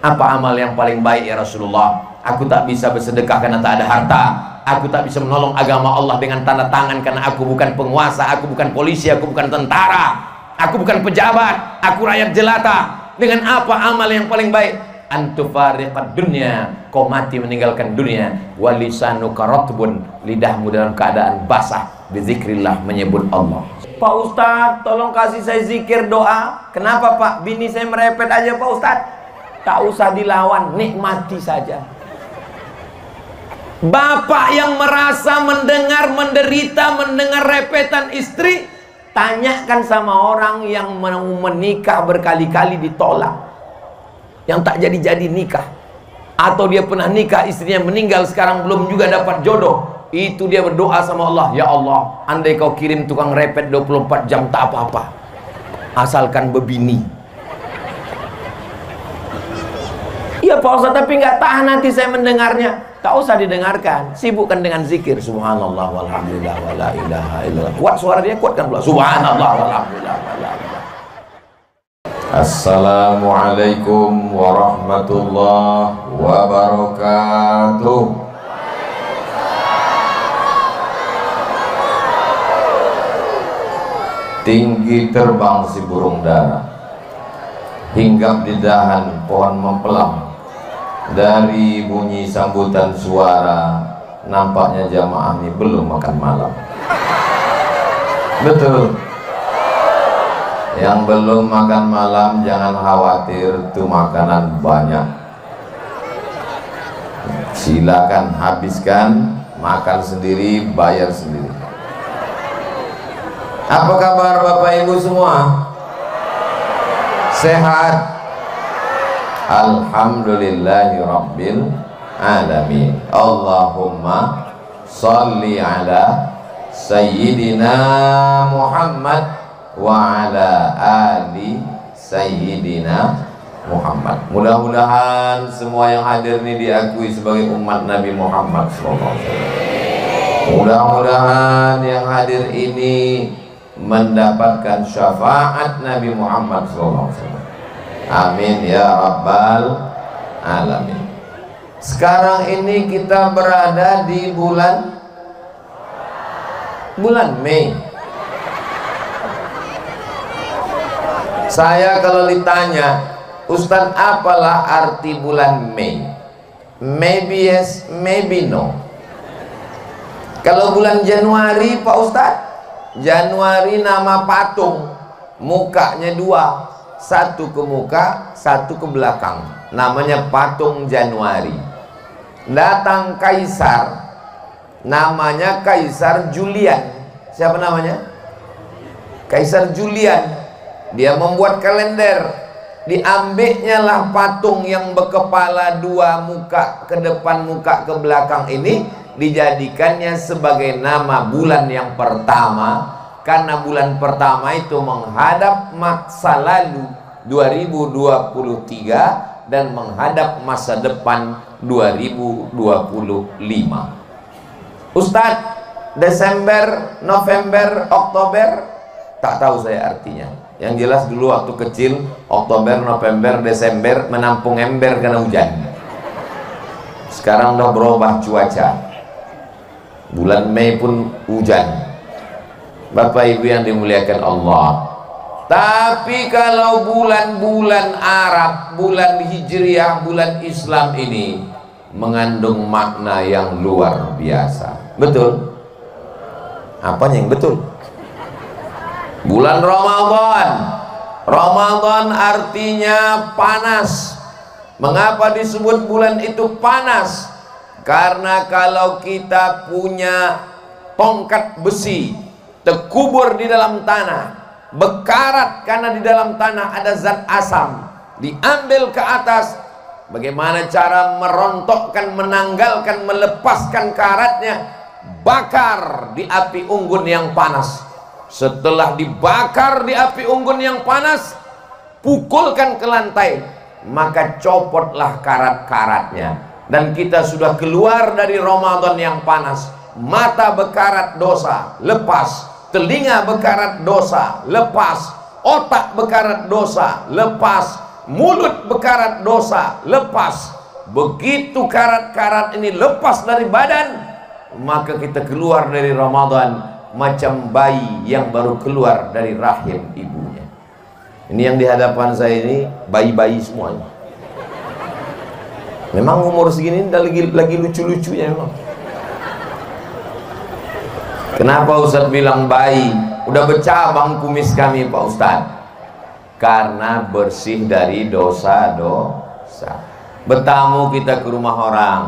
Apa amal yang paling baik ya Rasulullah? Aku tak bisa bersedekah karena tak ada harta. Aku tak bisa menolong agama Allah dengan tanda tangan karena aku bukan penguasa, aku bukan polisi, aku bukan tentara, aku bukan pejabat, aku rakyat jelata. Dengan apa amal yang paling baik? Antufariqad dunya, kau mati meninggalkan dunia. Walisanuka ratbun, lidahmu dalam keadaan basah, bizikrillah, menyebut Allah. Pak Ustadz, tolong kasih saya zikir doa. Kenapa Pak? Bini saya merepet aja Pak Ustadz. Tak usah dilawan, nikmati saja. Bapak yang merasa mendengar menderita, mendengar repetan istri, tanyakan sama orang yang mau menikah berkali-kali ditolak, yang tak jadi-jadi nikah, atau dia pernah nikah istrinya meninggal sekarang belum juga dapat jodoh. Itu dia berdoa sama Allah, ya Allah, andai kau kirim tukang repet 24 jam tak apa-apa, asalkan bebini. Iya Pak Ustadz, tapi nggak tahan nanti saya mendengarnya. Tak usah didengarkan, sibukkan dengan zikir. Subhanallah walhamdulillah wala ilaha illallah. Kuat suara dia, kuatkan pula. Subhanallah walhamdulillah wala ilaha. Assalamualaikum warahmatullahi wabarakatuh. Tinggi terbang si burung dara, hinggap di dahan pohon mempelang. Dari bunyi sambutan suara, nampaknya jamaah ini belum makan malam. Betul. Yang belum makan malam jangan khawatir, itu makanan banyak. Silakan habiskan, makan sendiri, bayar sendiri. Apa kabar Bapak Ibu semua? Sehat? Alhamdulillahi Rabbil Alamin. Allahumma salli ala Sayyidina Muhammad wa ala ali Sayyidina Muhammad. Mudah-mudahan semua yang hadir ini diakui sebagai umat Nabi Muhammad SAW. Mudah-mudahan yang hadir ini mendapatkan syafaat Nabi Muhammad SAW. Amin ya Rabbal Alamin. Sekarang ini kita berada di bulan Mei. Saya kalau ditanya, Ustadz apalah arti bulan Mei? Maybe yes, maybe no. Kalau bulan Januari Pak Ustadz, Januari nama patung, mukanya dua, satu ke muka, satu ke belakang, namanya patung Januari. Datang kaisar, namanya Kaisar Julian. Siapa namanya? Kaisar Julian. Dia membuat kalender, diambilnya lah patung yang berkepala dua, muka ke depan, muka ke belakang ini, dijadikannya sebagai nama bulan yang pertama. Karena bulan pertama itu menghadap masa lalu 2023 dan menghadap masa depan 2025. Ustadz, Desember, November, Oktober, tak tahu saya artinya. Yang jelas dulu waktu kecil, Oktober, November, Desember menampung ember karena hujan. Sekarang udah berubah cuaca, bulan Mei pun hujan. Bapak Ibu yang dimuliakan Allah, tapi kalau bulan-bulan Arab, bulan Hijriah, bulan Islam ini mengandung makna yang luar biasa. Betul? Apanya yang betul? Bulan Ramadan. Ramadan artinya panas. Mengapa disebut bulan itu panas? Karena kalau kita punya tongkat besi terkubur di dalam tanah, berkarat karena di dalam tanah ada zat asam, diambil ke atas, bagaimana cara merontokkan, menanggalkan, melepaskan karatnya? Bakar di api unggun yang panas. Setelah dibakar di api unggun yang panas, pukulkan ke lantai, maka copotlah karat-karatnya. Dan kita sudah keluar dari Ramadan yang panas. Mata berkarat dosa, lepas. Telinga berkarat dosa, lepas. Otak berkarat dosa, lepas. mulut berkarat dosa, lepas. Begitu karat-karat ini lepas dari badan, maka kita keluar dari Ramadan macam bayi yang baru keluar dari rahim ibunya. Ini yang di hadapan saya ini bayi-bayi semuanya. Memang umur segini lagi lucu-lucunya memang. Kenapa Ustaz bilang bayi? Udah bercabang kumis kami Pak Ustaz. Karena bersih dari dosa-dosa. Bertamu kita ke rumah orang,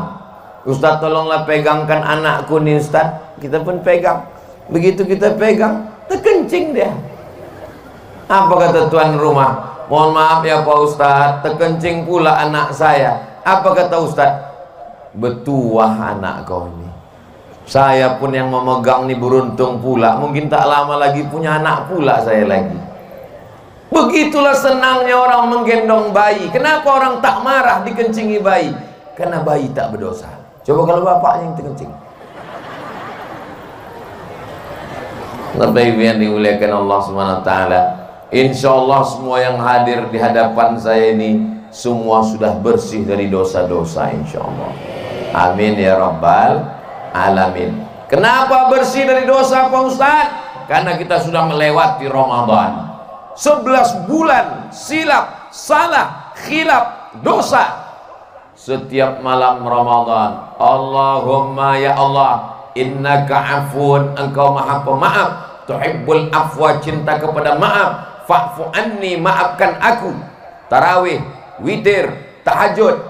Ustaz tolonglah pegangkan anakku nih Ustaz. Kita pun pegang. Begitu kita pegang, terkencing dia. Apa kata tuan rumah? Mohon maaf ya Pak Ustaz, terkencing pula anak saya. Apa kata Ustaz? Betuah anak kau ini. Saya pun yang memegang nih beruntung pula. Mungkin tak lama lagi punya anak pula saya lagi. Begitulah senangnya orang menggendong bayi. Kenapa orang tak marah dikencingi bayi? Karena bayi tak berdosa. Coba kalau bapaknya yang terkencing. Bapak Ibu yang dimuliakan Allah SWT, insya Allah semua yang hadir di hadapan saya ini semua sudah bersih dari dosa-dosa, insya Allah. Amin ya Rabbal Alamin. Kenapa bersih dari dosa Pak Ustaz? Karena kita sudah melewati Ramadan. 11 bulan silap, salah, khilaf, dosa. Setiap malam Ramadan, Allahumma ya Allah, innaka afun, engkau maha pemaaf, tuhibbul afwa, cinta kepada maaf, fa'fu anni, maafkan aku. Tarawih, witir, tahajud.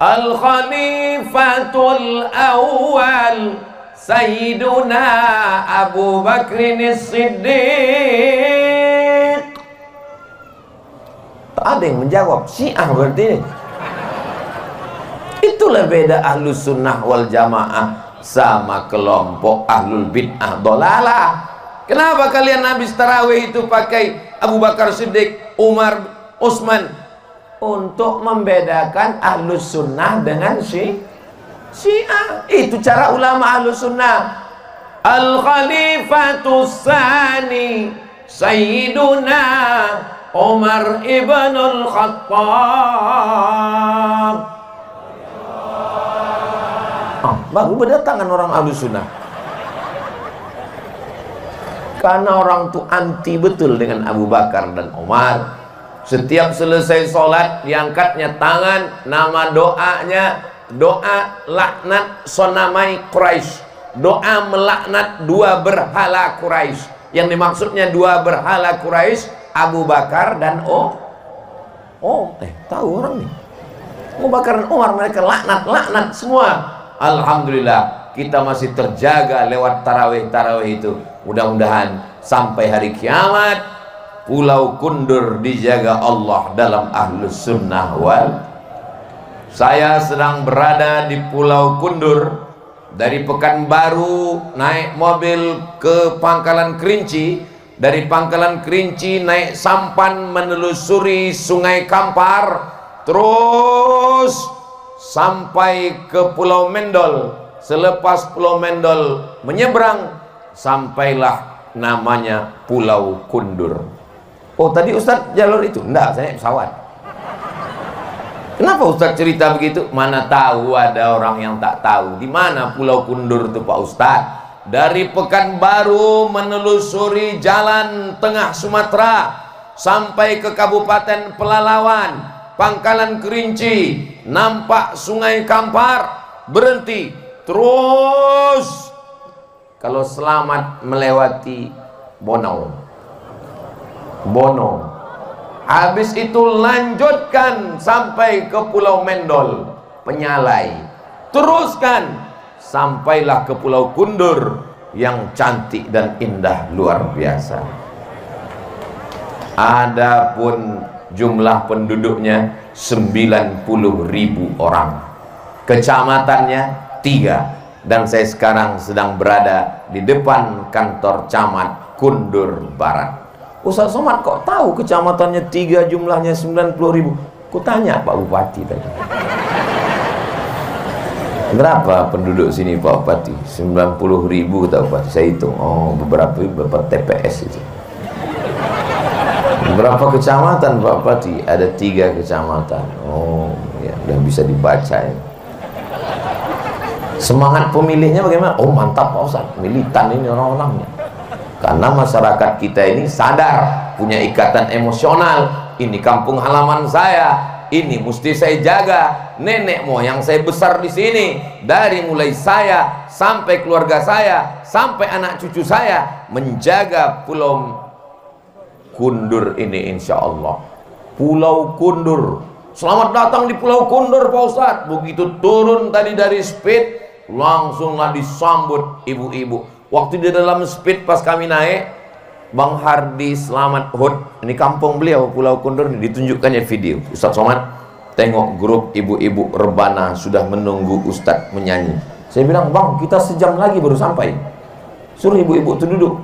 Al-Khalifatul Awwal Sayyiduna Abu Bakrin As-Siddiq. Ada yang menjawab, Syiah berarti ini. Itulah beda Ahlus Sunnah wal Jamaah sama kelompok Ahlul Bid'ah Dolalah. Kenapa kalian habis tarawih itu pakai Abu Bakar Siddiq, Umar, Utsman? Untuk membedakan Ahlus Sunnah dengan Syiah. Itu cara ulama Ahlus Sunnah. Al-Khalifatus Tsani Sayyiduna Umar ibnul Khattab. Baru berdatangan orang Ahlus Sunnah. Karena orang itu anti betul dengan Abu Bakar dan Umar. Setiap selesai sholat diangkatnya tangan, nama doanya doa laknat sonamai Quraisy, doa melaknat dua berhala Quraisy. Yang dimaksudnya dua berhala Quraisy Abu Bakar dan tahu orang nih, Abu Bakar dan Umar, mereka laknat semua. Alhamdulillah kita masih terjaga lewat tarawih itu. Mudah-mudahan sampai hari kiamat Pulau Kundur dijaga Allah dalam Ahlus Sunnah wal. Saya sedang berada di Pulau Kundur. Dari Pekanbaru naik mobil ke Pangkalan Kerinci, dari Pangkalan Kerinci naik sampan menelusuri Sungai Kampar, terus sampai ke Pulau Mendol. Selepas Pulau Mendol menyeberang, sampailah namanya Pulau Kundur. Oh tadi Ustadz jalur itu? Enggak, saya pesawat. Kenapa Ustadz cerita begitu? Mana tahu ada orang yang tak tahu di mana Pulau Kundur itu Pak Ustadz. Dari Pekanbaru menelusuri jalan tengah Sumatera sampai ke Kabupaten Pelalawan, Pangkalan Kerinci, nampak Sungai Kampar, berhenti, terus kalau selamat melewati Bono. Habis itu lanjutkan sampai ke Pulau Mendol, Penyalai, teruskan sampailah ke Pulau Kundur yang cantik dan indah luar biasa. Adapun jumlah penduduknya 90.000 orang, kecamatannya 3, dan saya sekarang sedang berada di depan kantor camat Kundur Barat. Ustaz Somad kok tahu kecamatannya 3 jumlahnya 90.000? Ku tanya Pak Bupati tadi. Berapa penduduk sini Pak Bupati? 90.000 kata Bupati. Saya hitung, beberapa TPS itu. Berapa kecamatan Pak Pati? Ada 3 kecamatan. Oh ya, udah bisa dibaca ya. Semangat pemilihnya bagaimana? Oh mantap Pak Ustaz, militan ini orang-orangnya. Karena masyarakat kita ini sadar, punya ikatan emosional. Ini kampung halaman saya, ini mesti saya jaga. Nenek moyang saya besar di sini, dari mulai saya sampai keluarga saya, sampai anak cucu saya, menjaga Pulau Kundur ini insya Allah. Pulau Kundur, selamat datang di Pulau Kundur Pak Ustadz. Begitu turun tadi dari speed, langsunglah disambut ibu-ibu. Waktu di dalam speed pas kami naik, Bang Hardi Selamat Hud, ini kampung beliau Pulau Kundur ini, ditunjukkannya video. Ustadz Somad tengok grup ibu-ibu rebana sudah menunggu Ustadz menyanyi. Saya bilang, Bang, kita sejam lagi baru sampai. Suruh ibu-ibu itu duduk,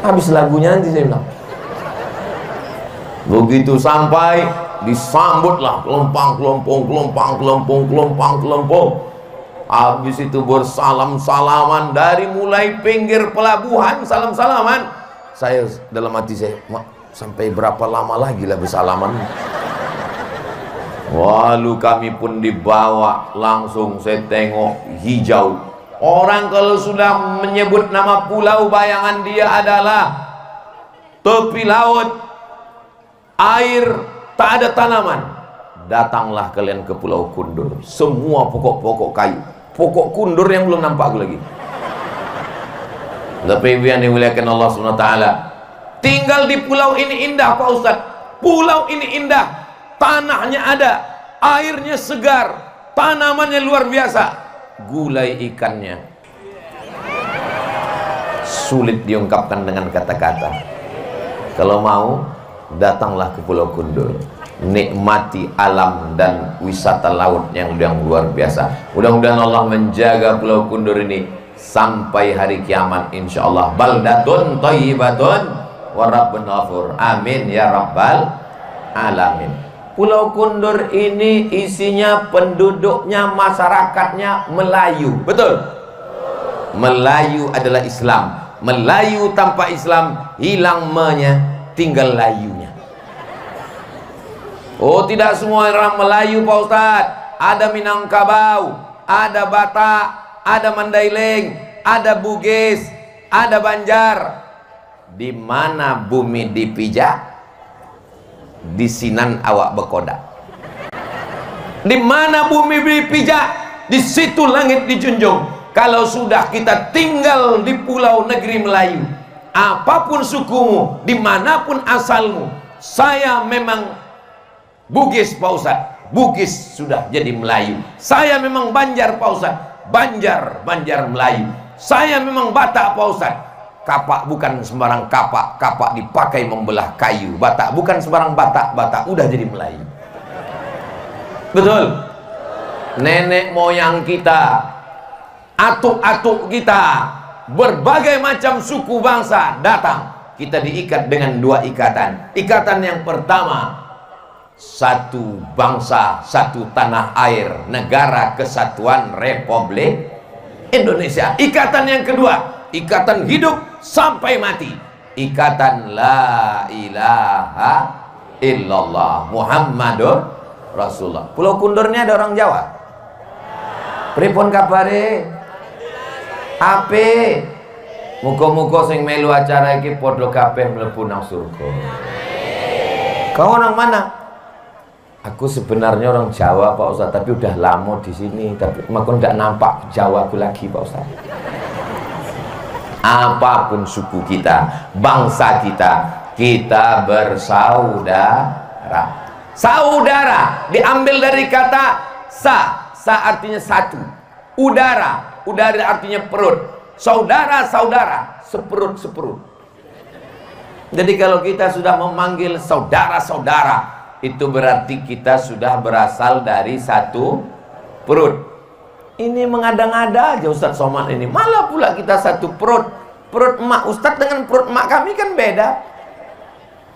habis lagunya nanti, saya bilang. Begitu sampai, disambutlah kelompang kelompong. Habis itu bersalam-salaman dari mulai pinggir pelabuhan, salam-salaman. Saya dalam hati saya, sampai berapa lama lagi lah bersalaman. Lalu kami pun dibawa, langsung saya tengok hijau. Orang kalau sudah menyebut nama pulau, bayangan dia adalah tepi laut, air, tak ada tanaman. Datanglah kalian ke Pulau Kundur, semua pokok-pokok kayu, pokok kundur yang belum nampak aku lagi. Tapi yang dimuliakan Allah SWT, tinggal di pulau ini indah Pak Ustadz. Pulau ini indah, tanahnya ada, airnya segar, tanamannya luar biasa. Gulai ikannya sulit diungkapkan dengan kata-kata. Kalau mau, datanglah ke Pulau Kundur, nikmati alam dan wisata laut yang luar biasa. Mudah-mudahan Allah menjaga Pulau Kundur ini sampai hari kiamat insyaallah. Baldatun thayyibatun wa rabbun ghafur. Amin ya rabbal alamin. Pulau Kundur ini isinya penduduknya, masyarakatnya Melayu. Betul? Melayu adalah Islam. Melayu tanpa Islam hilang me-nya, tinggal layunya. Oh, tidak semua orang Melayu Pak Ustadz. Ada Minangkabau, ada Batak, ada Mandailing, ada Bugis, ada Banjar. Di mana bumi dipijak, di sinan awak bekodak. Di mana bumi dipijak, di situ langit dijunjung. Kalau sudah kita tinggal di pulau negeri Melayu, apapun sukumu, dimanapun asalmu, saya memang Bugis Pak Ustadz, Bugis sudah jadi Melayu. Saya memang Banjar Pak Ustadz, Banjar Melayu. Saya memang Batak Pak Ustadz. Kapak bukan sembarang kapak, kapak dipakai membelah kayu. Batak bukan sembarang Batak, Batak udah jadi Melayu. Betul? Nenek moyang kita, atuk-atuk kita, berbagai macam suku bangsa datang. Kita diikat dengan 2 ikatan. Ikatan yang pertama, satu bangsa, satu tanah air, Negara Kesatuan Republik Indonesia. Ikatan yang kedua, ikatan hidup sampai mati, ikatan la ilaha illallah Muhammadur Rasulullah. Pulau Kundur ini ada orang Jawa. Pripun kabare? Ape? Muga-muga sing melu acara iki padha kabeh mlebu nang surga. Kau orang mana? Aku sebenarnya orang Jawa Pak Ustadz, tapi udah lama di sini, tapi makanya tidak nampak Jawa aku lagi Pak Ustadz. Apapun suku kita, bangsa kita, kita bersaudara. Saudara diambil dari kata sa artinya satu. Udara artinya perut. Saudara, seperut. Jadi kalau kita sudah memanggil saudara-saudara, itu berarti kita sudah berasal dari satu perut. Ini mengada-ngada aja Ustadz Somad ini. Malah pula kita satu perut. Perut emak Ustadz dengan perut emak kami kan beda.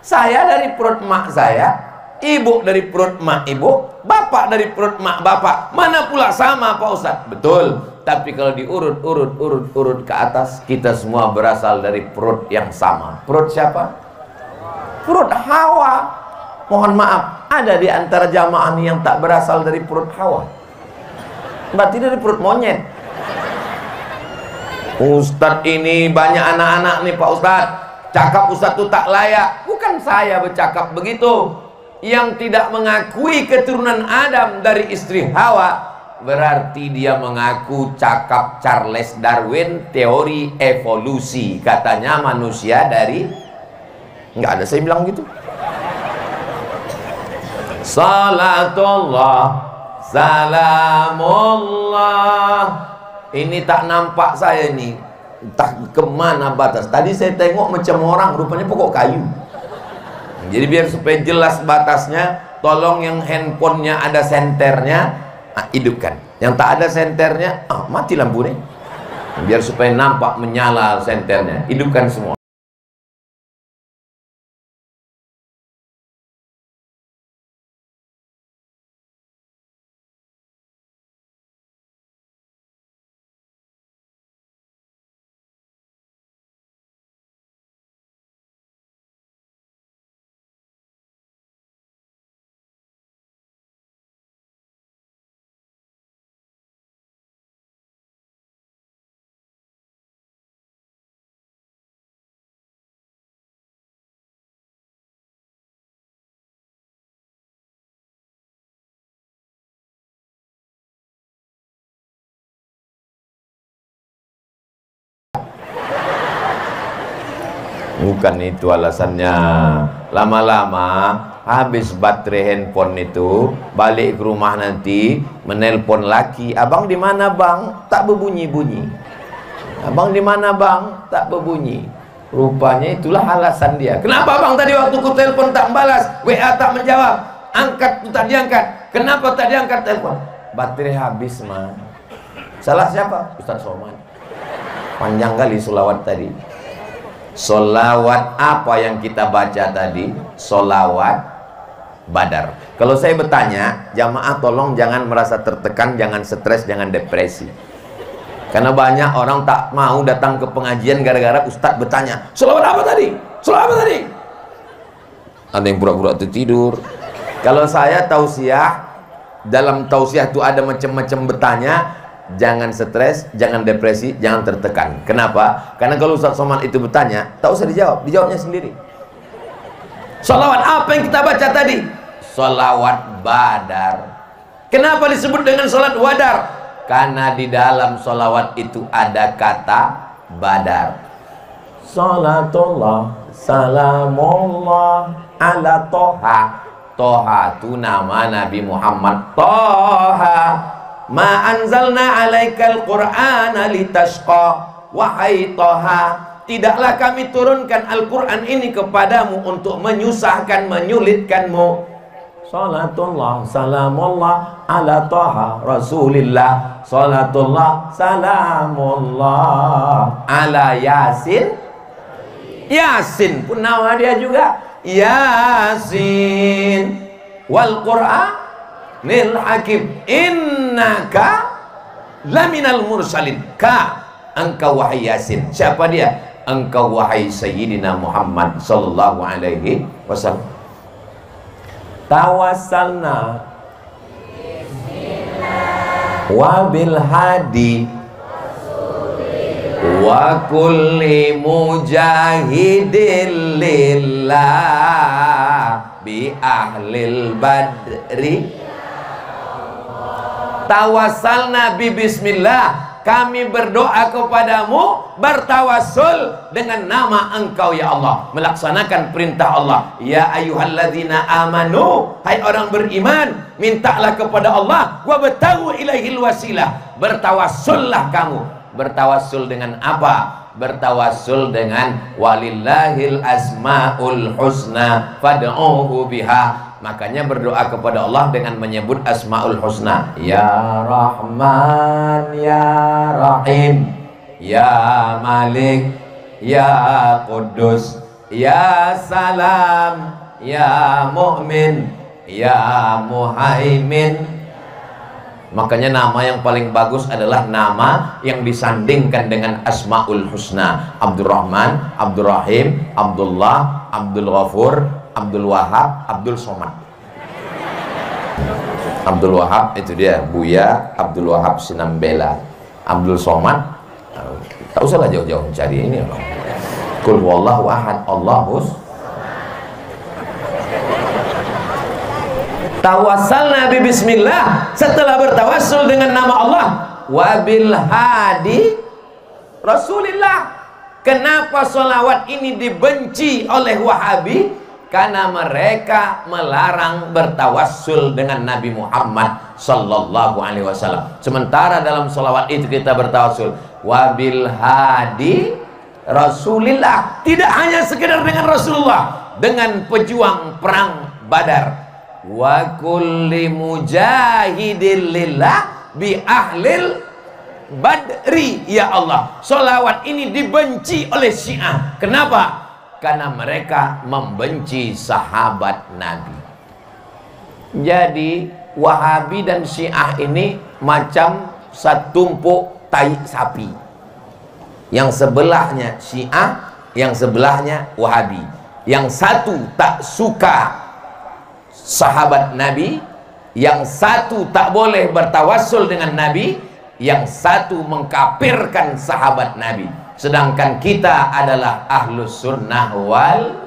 Saya dari perut emak saya, ibu dari perut emak ibu, bapak dari perut emak bapak. Mana pula sama Pak Ustadz? Betul. Tapi kalau diurut ke atas, kita semua berasal dari perut yang sama. Perut siapa? Perut Hawa. Mohon maaf, ada di antara jamaah ini yang tak berasal dari perut Hawa. Berarti dari perut monyet. Ustadz ini banyak anak-anak nih Pak Ustadz. Cakap Ustadz itu tak layak. Bukan saya bercakap begitu. Yang tidak mengakui keturunan Adam dari istri Hawa, berarti dia mengaku cakap Charles Darwin, teori evolusi. Katanya manusia dari... Nggak ada saya bilang gitu. Salatullah, salamullah. Ini tak nampak saya nih, entah kemana batas. Tadi saya tengok macam orang, rupanya pokok kayu. Jadi biar supaya jelas batasnya, tolong yang handphonenya ada senternya, hidupkan. Yang tak ada senternya, mati lampunya. Biar supaya nampak menyala senternya, hidupkan semua. Bukan itu alasannya. Lama-lama habis baterai handphone itu, balik ke rumah nanti menelpon laki, abang di mana bang? Tak berbunyi-bunyi. Abang di mana bang? Tak berbunyi. Rupanya itulah alasan dia. Kenapa bang tadi waktu ku telepon tak membalas, WA tak menjawab, angkat tak diangkat? Kenapa tak diangkat telepon? Baterai habis mah. Salah siapa? Ustaz Somad. Panjang kali solawat tadi. Solawat apa yang kita baca tadi? Solawat Badar. Kalau saya bertanya, jamaah tolong jangan merasa tertekan, jangan stres, jangan depresi. Karena banyak orang tak mau datang ke pengajian gara-gara ustadz bertanya, solawat apa tadi? Solawat apa tadi? Ada yang pura-pura tertidur. Kalau saya tausiah, dalam tausiah itu ada macam-macam bertanya. Jangan stres, jangan depresi, jangan tertekan. Kenapa? Karena kalau Ustaz Somad itu bertanya, tak usah dijawab, dijawabnya sendiri. Salawat apa yang kita baca tadi? Salawat Badar. Kenapa disebut dengan salat Badar? Karena di dalam salawat itu ada kata Badar. Salatullah, salamullah ala Toha. Toha itu nama Nabi Muhammad. Toha, ma anzalna alaikal qur'ana litashqa. Wahai Toha, tidaklah kami turunkan Al-Quran ini kepadamu untuk menyusahkan, menyulitkanmu. Salatullah, salamullah ala Toha Rasulillah. Salatullah, salamullah ala Yasin. Yasin pun nama dia juga. Yasin wal Qur'an nil hakim innaka laminal mursalin. Ka, engkau wahai Yasin. Siapa dia? Engkau wahai Sayyidina Muhammad sallallahu alaihi wasallam. Tawassalna wa bil hadi wa kulli mujahidin lillah bi ahlil badri. Tawassalna bi bismillah, kami berdoa kepadamu, bertawassul dengan nama engkau ya Allah, melaksanakan perintah Allah. Ya ayyuhalladzina amanu, hai orang beriman, mintalah kepada Allah, wa batawu ilaihil wasilah, bertawassullah kamu. Bertawassul dengan apa? Bertawassul dengan walillahil asmaul husna fad'uhu biha. Makanya berdoa kepada Allah dengan menyebut asmaul husna. Ya Rahman, Ya Rahim, Ya Malik, Ya Quddus, Ya Salam, Ya Mu'min, Ya Muhaimin. Makanya nama yang paling bagus adalah nama yang disandingkan dengan asmaul husna. Abdurrahman, Abdurrahim, Abdullah, Abdul Ghafur, Abdul Wahab, Abdul Somad. Abdul Wahab itu dia Buya, Abdul Wahab Sinambela. Abdul Somad, tak usahlah jauh-jauh mencari ini. Qul huwallahu ahad, Allahus. Tawassalna bi bismillah, setelah bertawassul dengan nama Allah, wabil hadi Rasulillah. Kenapa sholawat ini dibenci oleh Wahabi? Karena mereka melarang bertawassul dengan Nabi Muhammad sallallahu alaihi wasallam. Sementara dalam sholawat itu kita bertawassul wabil hadi Rasulillah, tidak hanya sekedar dengan Rasulullah, dengan pejuang perang Badar. Wa kulli mujahidin lillah bi ahlil Badri. Ya Allah, sholawat ini dibenci oleh Syiah. Kenapa? Karena mereka membenci sahabat Nabi. Jadi Wahabi dan Syiah ini macam satumpuk tai sapi. Yang sebelahnya Syiah, yang sebelahnya Wahabi. Yang satu tak suka sahabat Nabi, yang satu tak boleh bertawassul dengan Nabi, yang satu mengkafirkan sahabat Nabi. Sedangkan kita adalah ahlus sunnah wal,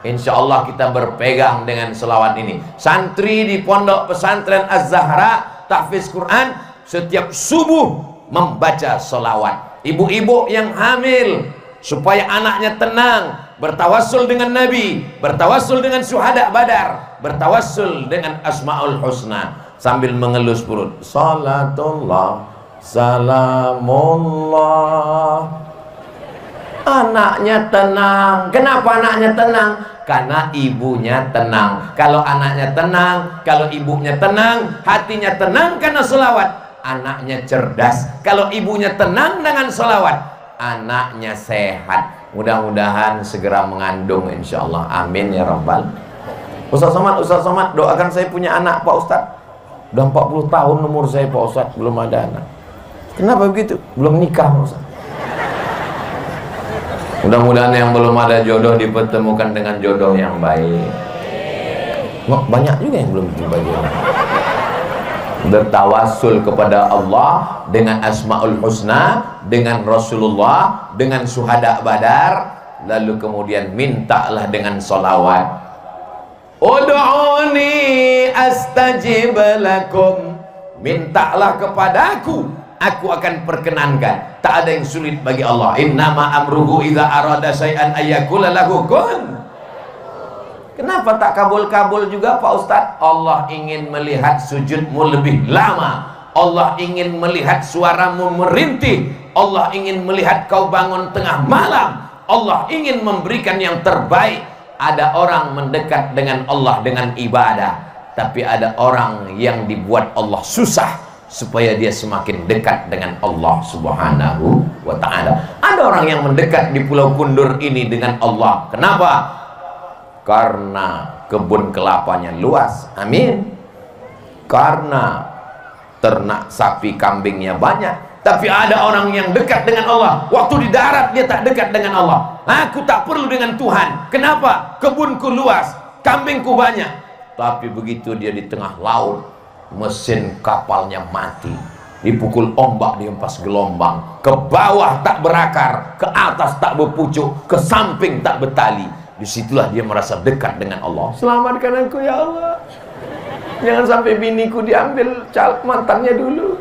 insya Allah kita berpegang dengan selawat ini. Santri di pondok pesantren Az-Zahra tahfiz Quran setiap subuh membaca selawat. Ibu-ibu yang hamil supaya anaknya tenang, bertawassul dengan Nabi, bertawassul dengan syuhada Badar, bertawassul dengan Asmaul Husna sambil mengelus perut. Salatullah, salamullah. Anaknya tenang. Kenapa anaknya tenang? Karena ibunya tenang. Kalau anaknya tenang, kalau ibunya tenang, hatinya tenang karena selawat, anaknya cerdas. Kalau ibunya tenang dengan selawat, anaknya sehat. Mudah-mudahan segera mengandung insyaallah. Amin ya rabbal. Ustaz Somad, doakan saya punya anak Pak Ustaz. Udah 40 tahun umur saya Pak Ustaz, belum ada anak. Kenapa begitu? Belum nikah Pak Ustaz. Mudah-mudahan yang belum ada jodoh dipertemukan dengan jodoh yang baik. Banyak juga yang belum jumpa jodoh. Bertawassul kepada Allah dengan Asmaul Husna, dengan Rasulullah, dengan syuhada Badar, lalu kemudian mintalah dengan sholawat. Ud'uni astajib lakum, mintalah kepadaku, aku akan perkenankan. Tak ada yang sulit bagi Allah. Innama amruhu idza arada syai'an ayyakula lahu kun. Kenapa tak kabul-kabul juga Pak Ustadz? Allah ingin melihat sujudmu lebih lama. Allah ingin melihat suaramu merintih. Allah ingin melihat kau bangun tengah malam. Allah ingin memberikan yang terbaik. Ada orang mendekat dengan Allah dengan ibadah, tapi ada orang yang dibuat Allah susah supaya dia semakin dekat dengan Allah subhanahu wa ta'ala. Ada orang yang mendekat di Pulau Kundur ini dengan Allah. Kenapa? Karena kebun kelapanya luas. Amin. Karena ternak sapi kambingnya banyak. Tapi ada orang yang dekat dengan Allah. Waktu di darat dia tak dekat dengan Allah. Aku tak perlu dengan Tuhan. Kenapa? Kebunku luas, kambingku banyak. Tapi begitu dia di tengah laut, mesin kapalnya mati, dipukul ombak, dihempas gelombang, ke bawah tak berakar, ke atas tak berpucuk, ke samping tak bertali. Disitulah dia merasa dekat dengan Allah. Selamatkan aku ya Allah. Jangan sampai biniku diambil mantannya dulu.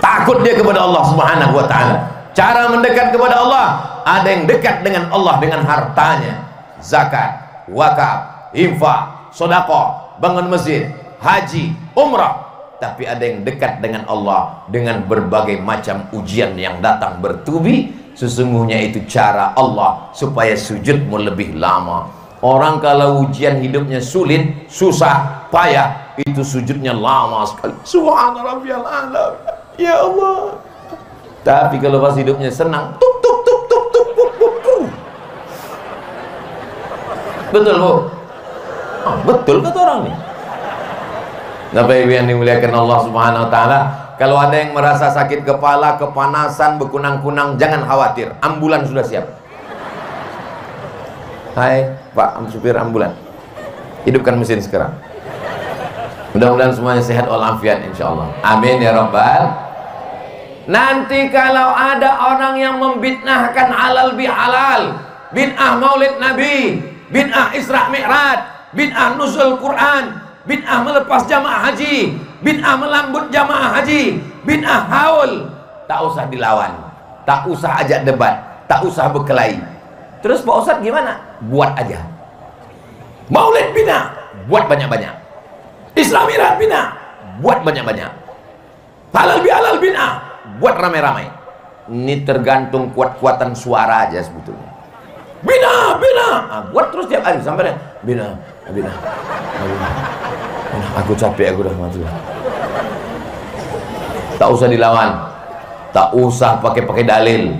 Takut dia kepada Allah subhanahu wa ta'ala. Cara mendekat kepada Allah, ada yang dekat dengan Allah dengan hartanya, zakat, wakaf, infak, sedekah, bangun masjid, haji, umrah. Tapi ada yang dekat dengan Allah dengan berbagai macam ujian yang datang bertubi. Sesungguhnya itu cara Allah supaya sujudmu lebih lama. Orang kalau ujian hidupnya sulit, susah, payah, itu sujudnya lama sekali. Subhana rabbiyal a'la. Ya Allah. Tapi kalau pas hidupnya senang, tuk tuk tuk tuk tuk tuk tuk tuk. Betul Bu? Oh, betul kata orang nih. Bapak Ibu yang dimuliakan Allah subhanahu wa ta'ala, kalau ada yang merasa sakit kepala, kepanasan, berkunang-kunang, jangan khawatir, ambulan sudah siap. Hai Pak supir ambulan, hidupkan mesin sekarang. Mudah-mudahan semuanya sehat walafiat insyaallah. Amin ya rabbal. Nanti kalau ada orang yang membid'ahkan halal bihalal, bid'ah maulid nabi, bid'ah Isra Mi'raj, bid'ah nuzul Quran, bid'ah melepas jamaah haji, bid'ah melambut jamaah haji, bid'ah haul, tak usah dilawan, tak usah ajak debat, tak usah berkelahi. Terus Pak Ustadz gimana? Buat aja. Maulid bina, buat banyak-banyak. Isra Mi'raj bina, buat banyak-banyak. Halal bihalal bina, buat ramai-ramai. Ini tergantung kuat-kuatan suara aja sebetulnya. Bina, bina, buat terus tiap hari sampai bina, bina, bina. Aku capek, aku udah mati. Tak usah dilawan, tak usah pakai dalil.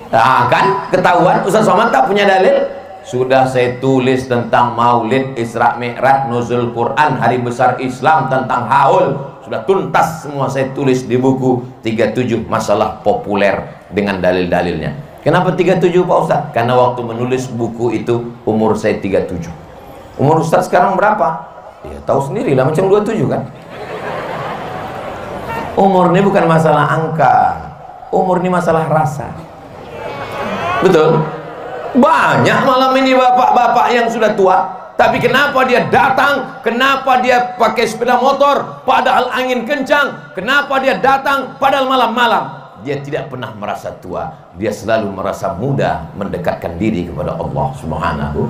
Nah, kan ketahuan Ustaz Somad tak punya dalil. Sudah saya tulis tentang maulid, Isra Mi'raj, nuzul Quran, hari besar Islam, tentang haul, sudah tuntas semua saya tulis di buku 37 masalah populer dengan dalil-dalilnya. Kenapa 37 Pak Ustaz? Karena waktu menulis buku itu umur saya 37. Umur Ustaz sekarang berapa? Ya tahu sendiri lah, macam 27 kan. Umur ini bukan masalah angka, umur ini masalah rasa. Betul? Banyak malam ini bapak-bapak yang sudah tua, tapi kenapa dia datang? Kenapa dia pakai sepeda motor padahal angin kencang? Kenapa dia datang padahal malam-malam? Dia tidak pernah merasa tua, dia selalu merasa muda, mendekatkan diri kepada Allah Subhanahu.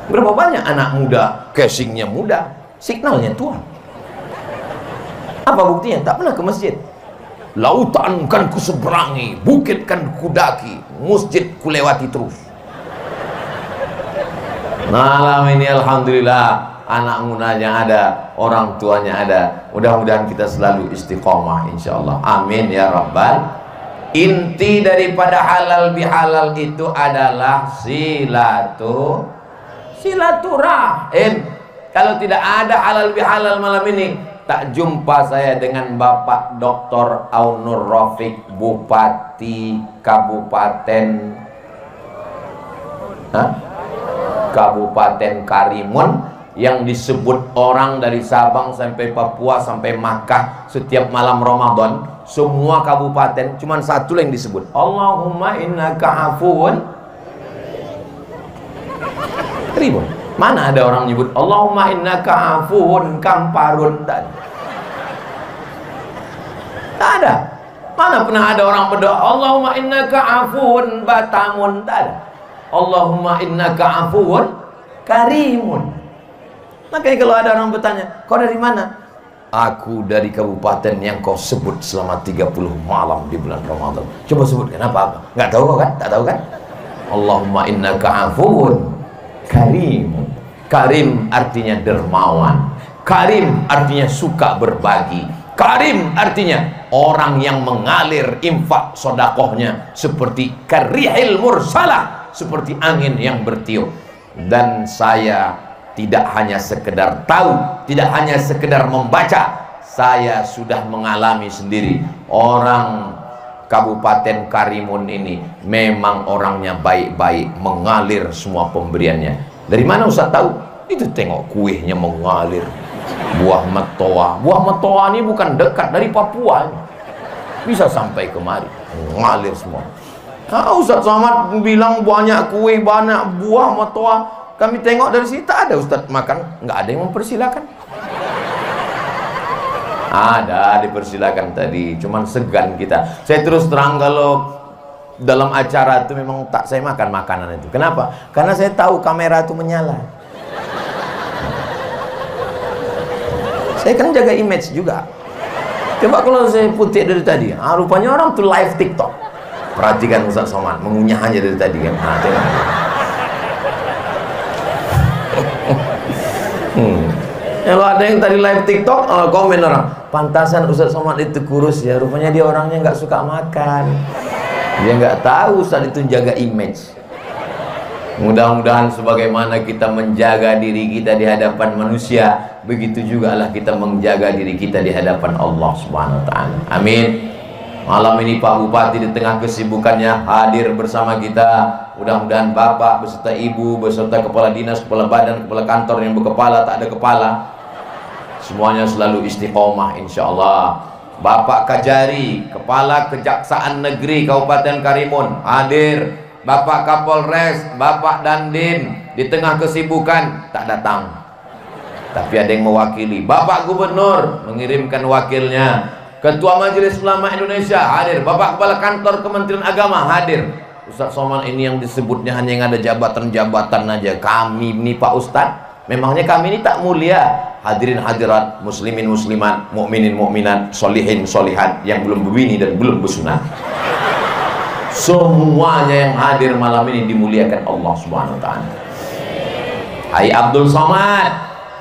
Berapa banyak anak muda casingnya muda, signalnya tua. Apa buktinya? Tak pernah ke masjid. Lautan kan ku seberangi, bukit kan ku daki, masjid ku lewati terus. Malam ini alhamdulillah anak mudanya ada, orang tuanya ada. Mudah-mudahan kita selalu istiqomah insyaallah. Amin ya rabbal. Inti daripada halal bihalal itu adalah silaturahim. Kalau tidak ada halal bihalal malam ini, tak jumpa saya dengan Bapak Dr. Aunur Rafiq, Bupati Kabupaten Karimun, yang disebut orang dari Sabang sampai Papua sampai Makkah setiap malam Ramadan, semua kabupaten cuman satu yang disebut, Allahumma innaka afuun karimun. Mana ada orang nyebut Allahumma innaka afuun kamparun? Tak ada. Mana pernah ada orang berdoa Allahumma innaka afuun batamun? Tak ada. Allahumma innaka afuun karimun. Makanya kalau ada orang bertanya, kau dari mana? Aku dari kabupaten yang kau sebut selama 30 malam di bulan Ramadan. Coba sebutkan apa? Nggak tahu kan? Tak tahu kan? Allahumma innaka afuun karimun. Karim artinya dermawan, karim artinya suka berbagi, karim artinya orang yang mengalir infak sodakohnya seperti karihil mursalah, seperti angin yang bertiup. Dan saya tidak hanya sekedar tahu, tidak hanya sekedar membaca, saya sudah mengalami sendiri. Orang Kabupaten Karimun ini memang orangnya baik-baik, mengalir semua pemberiannya. Dari mana Ustaz tahu? Itu tengok kuihnya mengalir. Buah metoa. Buah metoa ini bukan dekat dari Papua. Bisa sampai kemari. Mengalir semua. Nah, Ustaz Somad bilang banyak kuih, banyak buah metoa. Kami tengok dari sini tak ada Ustaz makan. Nggak ada yang mempersilakan. Ada dipersilakan tadi. Cuman segan kita. Saya terus terang kalau dalam acara itu memang tak saya makan makanan itu. Kenapa? Karena saya tahu kamera itu menyala. Saya kan jaga image juga. Coba kalau saya putih dari tadi, rupanya orang tuh live TikTok. Perhatikan Ustaz Somad, mengunyah aja dari tadi kan. Nah, tengok. Kalau ada yang tadi live TikTok, komen orang, pantasan Ustaz Somad itu kurus ya. Rupanya dia orangnya nggak suka makan. Dia nggak tahu Ustaz itu jaga image. Mudah-mudahan sebagaimana kita menjaga diri kita di hadapan manusia, begitu juga lah kita menjaga diri kita di hadapan Allah Subhanahu wa ta'ala. Amin. Malam ini Pak Bupati di tengah kesibukannya hadir bersama kita. Mudah-mudahan Bapak beserta Ibu, beserta Kepala Dinas, Kepala Badan, Kepala Kantor yang berkepala, tak ada kepala, semuanya selalu istiqomah insyaallah. Bapak Kajari, Kepala Kejaksaan Negeri Kabupaten Karimun hadir. Bapak Kapolres, Bapak Dandim di tengah kesibukan tak datang, tapi ada yang mewakili. Bapak Gubernur mengirimkan wakilnya. Ketua Majelis Ulama Indonesia hadir. Bapak Kepala Kantor Kementerian Agama hadir. Ustaz Somad ini yang disebutnya hanya yang ada jabatan-jabatan aja. Kami ini Pak Ustadz, memangnya kami ini tak mulia? Hadirin hadirat, muslimin muslimat, mukminin mukminat, solihin solihat yang belum berbini dan belum bersunat, semuanya yang hadir malam ini dimuliakan Allah Subhanahu wa Ta'ala. Hai Abdul Somad,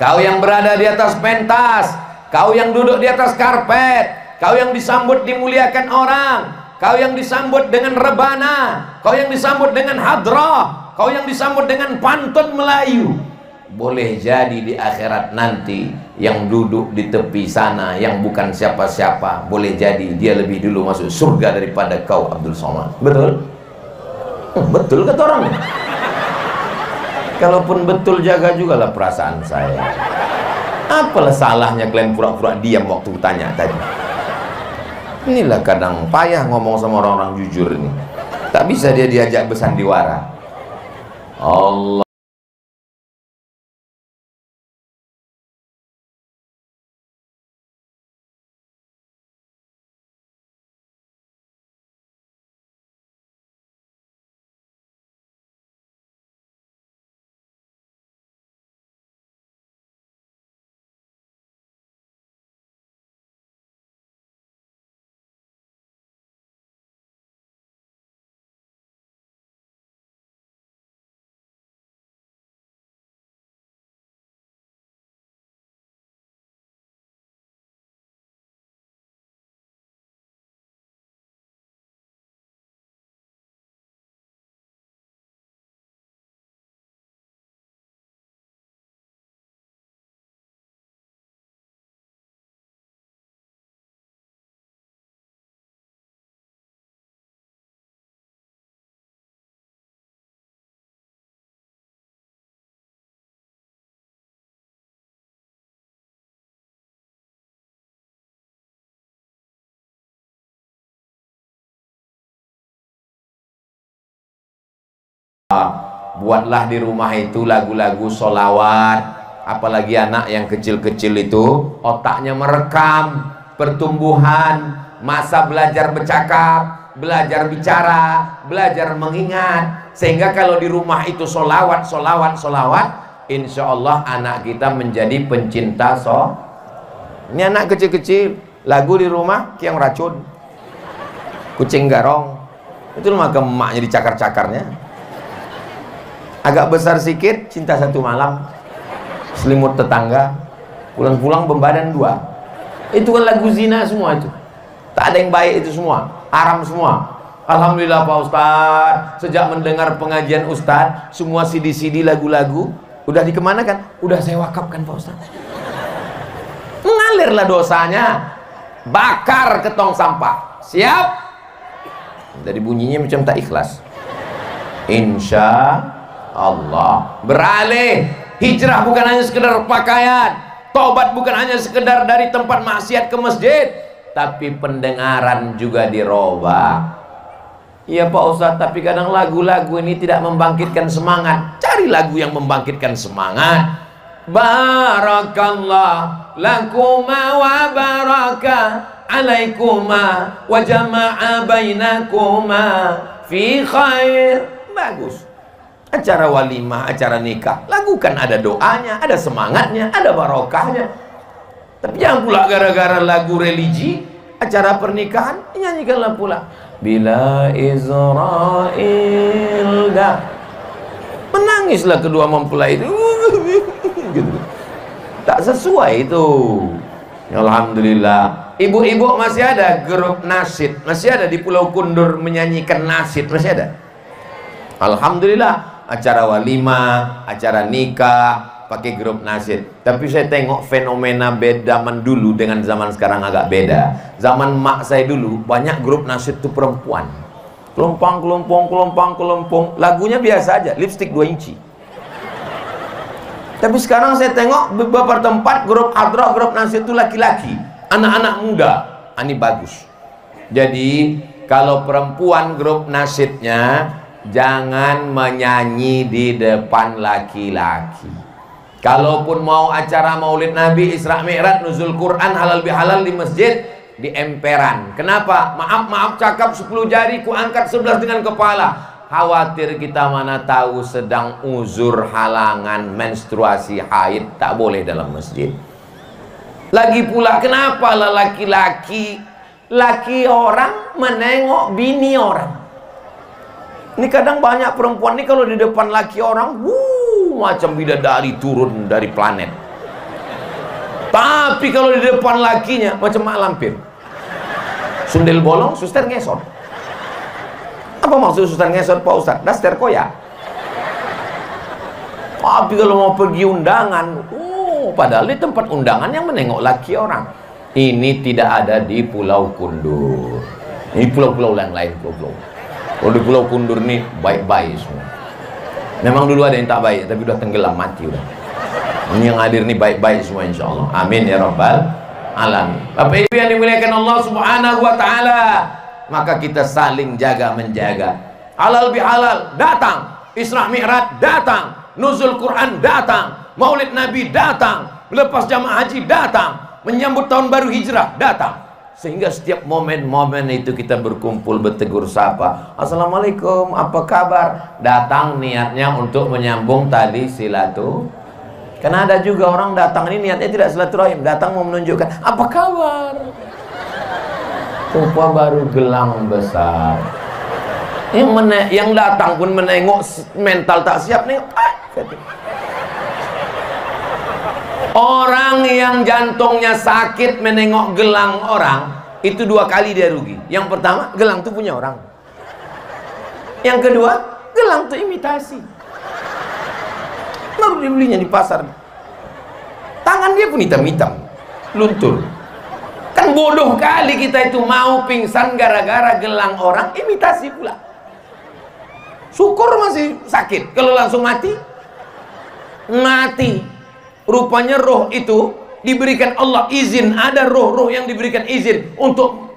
kau yang berada di atas pentas, kau yang duduk di atas karpet, kau yang disambut dimuliakan orang, kau yang disambut dengan rebana, kau yang disambut dengan hadrah, kau yang disambut dengan pantun Melayu. Boleh jadi di akhirat nanti yang duduk di tepi sana yang bukan siapa-siapa, boleh jadi dia lebih dulu masuk surga daripada kau Abdul Somad. Betul? Betul kata orang. Kalaupun betul, jaga juga lah perasaan saya. Apalah salahnya kalian pura-pura diam waktu tanya tadi? Inilah kadang payah ngomong sama orang-orang jujur ini. Tak bisa dia diajak bersandiwara. Allah. Buatlah di rumah itu lagu-lagu sholawat, apalagi anak yang kecil-kecil itu otaknya merekam pertumbuhan, masa belajar bercakap, belajar bicara, belajar mengingat, sehingga kalau di rumah itu sholawat, insya Allah anak kita menjadi pencinta Ini anak kecil-kecil lagu di rumah yang racun, kucing garong itu rumah ke emaknya dicakar-cakarnya. Agak besar sikit, cinta satu malam, selimut tetangga, pulang-pulang bebadan dua. Itu kan lagu zina semua itu. Tak ada yang baik itu semua, haram semua. Alhamdulillah Pak Ustadz, sejak mendengar pengajian Ustadz, semua CD-CD lagu-lagu udah dikemanakan? Udah saya wakafkan Pak Ustadz. Mengalirlah dosanya, bakar ke tong sampah. Siap? Dari bunyinya macam tak ikhlas. Insya Allah beralih, hijrah bukan hanya sekedar pakaian, tobat bukan hanya sekedar dari tempat maksiat ke masjid, tapi pendengaran juga dirobah. Iya Pak Ustadz, tapi kadang lagu-lagu ini tidak membangkitkan semangat. Cari lagu yang membangkitkan semangat. Barakallah lakuma wa baraka alaikuma wa jama'a bainakuma fi khair. Bagus. Acara walimah, acara nikah, lagukan ada doanya, ada semangatnya, ada barokahnya. Tapi jangan pula gara-gara lagu religi, acara pernikahan, nyanyikanlah pula Bila Israel dah. Menangislah kedua mempelai itu. Gitu. Tak sesuai itu. Alhamdulillah. Ibu-ibu masih ada grup nasyid, masih ada di Pulau Kundur menyanyikan nasyid, masih ada. Alhamdulillah. Acara walimah, acara nikah, pakai grup nasyid. Tapi saya tengok fenomena beda zaman dulu dengan zaman sekarang agak beda. Zaman mak saya dulu banyak grup nasyid itu perempuan. Kelompang, kelompong, kelompang, kelompong. Lagunya biasa aja, lipstick 2 inci. Tapi sekarang saya tengok beberapa tempat grup hadrah, grup nasyid itu laki-laki, anak-anak muda. Ini bagus. Jadi kalau perempuan grup nasyidnya jangan menyanyi di depan laki-laki. Kalaupun mau acara maulid Nabi, Isra Mi'raj, nuzul Quran, halal bihalal di masjid, di emperan. Kenapa? Maaf cakap 10 jari, ku angkat 11 dengan kepala. Khawatir kita mana tahu sedang uzur halangan menstruasi haid, tak boleh dalam masjid. Lagi pula kenapa lah laki orang menengok bini orang. Ini kadang banyak perempuan ini kalau di depan laki orang, macam bidadari turun dari planet. Tapi kalau di depan lakinya macam mak lampir. Sundel bolong, suster ngesot. Apa maksud suster ngesot, Pak Ustaz? Daster koyak. Tapi kalau mau pergi undangan, padahal di tempat undangan yang menengok laki orang. Ini tidak ada di Pulau Kundur. Ini pulau-pulau yang lain, pulau-pulau. Kalau di Pulau Kundur nih baik-baik semua. Memang dulu ada yang tak baik, tapi udah tenggelam, mati udah. Ini yang hadir nih baik-baik semua insya Allah. Amin ya rabbal alamin. Bapak Ibu yang dimuliakan Allah Subhanahu wa taala, maka kita saling jaga menjaga. Halal bihalal datang, Isra Mi'raj datang, nuzul Quran datang, Maulid Nabi datang, lepas jamaah haji datang, menyambut tahun baru hijrah datang. Sehingga setiap momen-momen itu kita berkumpul, bertegur sapa, assalamualaikum, apa kabar, datang niatnya untuk menyambung tali silaturahim. Karena ada juga orang datang ini niatnya tidak silaturahim, datang mau menunjukkan apa kabar. Rupa baru gelang besar. Yang datang pun menengok mental tak siap nih. Orang yang jantungnya sakit menengok gelang orang, itu 2 kali dia rugi. Yang pertama, gelang itu punya orang. Yang kedua, gelang itu imitasi. Baru dibelinya di pasar. Tangan dia pun hitam-hitam, luntur. Kan bodoh kali kita itu mau pingsan gara-gara gelang orang imitasi pula. Syukur masih sakit, kalau langsung mati, mati. Rupanya roh itu diberikan Allah izin. Ada roh-roh yang diberikan izin untuk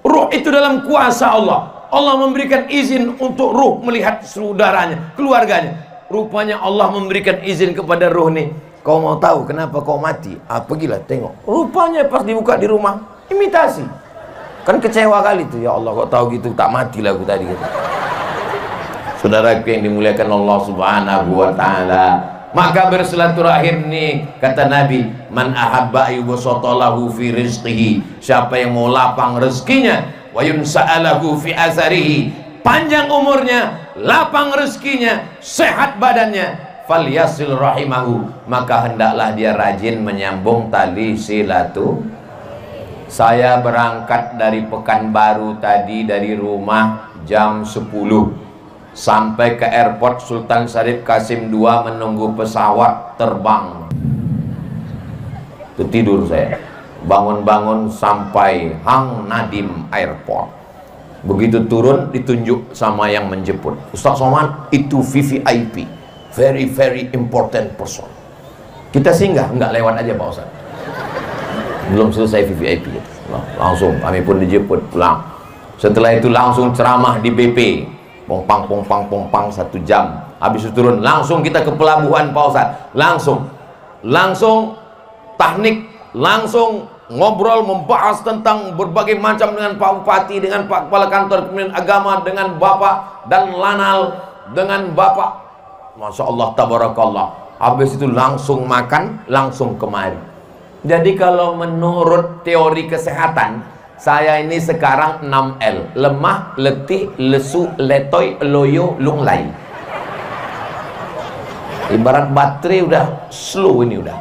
roh itu dalam kuasa Allah. Allah memberikan izin untuk roh melihat saudaranya, keluarganya. Rupanya Allah memberikan izin kepada roh nih, kau mau tahu kenapa kau mati? Pergilah tengok. Rupanya pas dibuka di rumah, imitasi. Kan kecewa kali tuh, ya Allah kok tahu gitu, tak matilah aku tadi. Saudaraku yang dimuliakan Allah Subhanahu wa taala, maka bersilaturahim nih, kata Nabi, man ahabba ayyubsatalahu fi rizqihi, siapa yang mau lapang rezekinya, wa yunsa'alahu fi asarihi, panjang umurnya, lapang rezekinya, sehat badannya, falyasil rahimahu, maka hendaklah dia rajin menyambung tali silaturahim. Saya berangkat dari Pekanbaru tadi, dari rumah jam 10 sampai ke airport Sultan Syarif Qasim II menunggu pesawat terbang. Tidur saya, bangun-bangun sampai Hang Nadim Airport. Begitu turun ditunjuk sama yang menjemput, Ustaz Somad, itu VVIP, very very important person. Kita singgah, nggak lewat aja Pak Ustaz, belum selesai VVIP, langsung kami pun dijemput pulang. Setelah itu langsung ceramah di BP, pongpang 1 jam. Habis itu turun, langsung kita ke pelabuhan Pak Ustaz, langsung teknik, langsung ngobrol, membahas tentang berbagai macam dengan Pak Bupati, dengan Pak Kepala Kantor Kementerian Agama, dengan Bapak dan Lanal, dengan Bapak, Masya Allah, Tabarakallah. Habis itu langsung makan, langsung kemari. Jadi kalau menurut teori kesehatan, saya ini sekarang 6L, lemah, letih, lesu, letoy, loyo, lunglai. Ibarat baterai udah slow ini udah.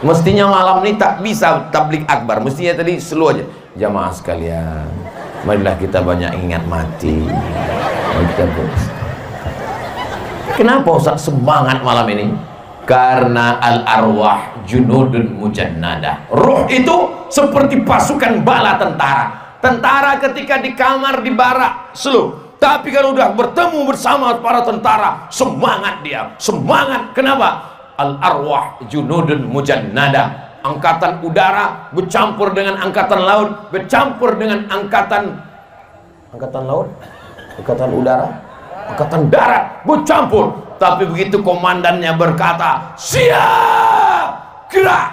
Mestinya malam ini tak bisa tablik akbar, mestinya tadi slow aja. Jamaah sekalian, marilah kita banyak ingat mati. Kenapa Ustaz semangat malam ini? Karena al-arwah junudun mujannadah. Ruh itu seperti pasukan bala tentara. Tentara ketika di kamar di barak slow, tapi kalau udah bertemu bersama para tentara, semangat dia, semangat. Kenapa? Al-arwah junudun mujannadah. Angkatan udara bercampur dengan angkatan laut, bercampur dengan angkatan laut, angkatan udara, angkatan darat, bercampur. Tapi begitu komandannya berkata, siap, gerak,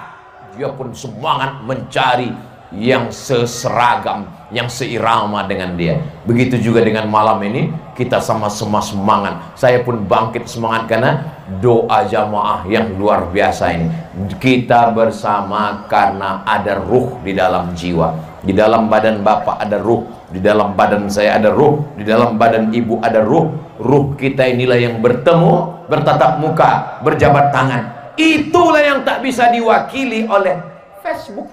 dia pun semangat mencari yang seseragam, yang seirama dengan dia. Begitu juga dengan malam ini, kita sama-sama semangat. Saya pun bangkit semangat karena doa jamaah yang luar biasa ini. Kita bersama karena ada ruh di dalam jiwa. Di dalam badan bapak ada ruh, di dalam badan saya ada ruh, di dalam badan ibu ada ruh. Ruh kita inilah yang bertemu, bertatap muka, berjabat tangan. Itulah yang tak bisa diwakili oleh Facebook.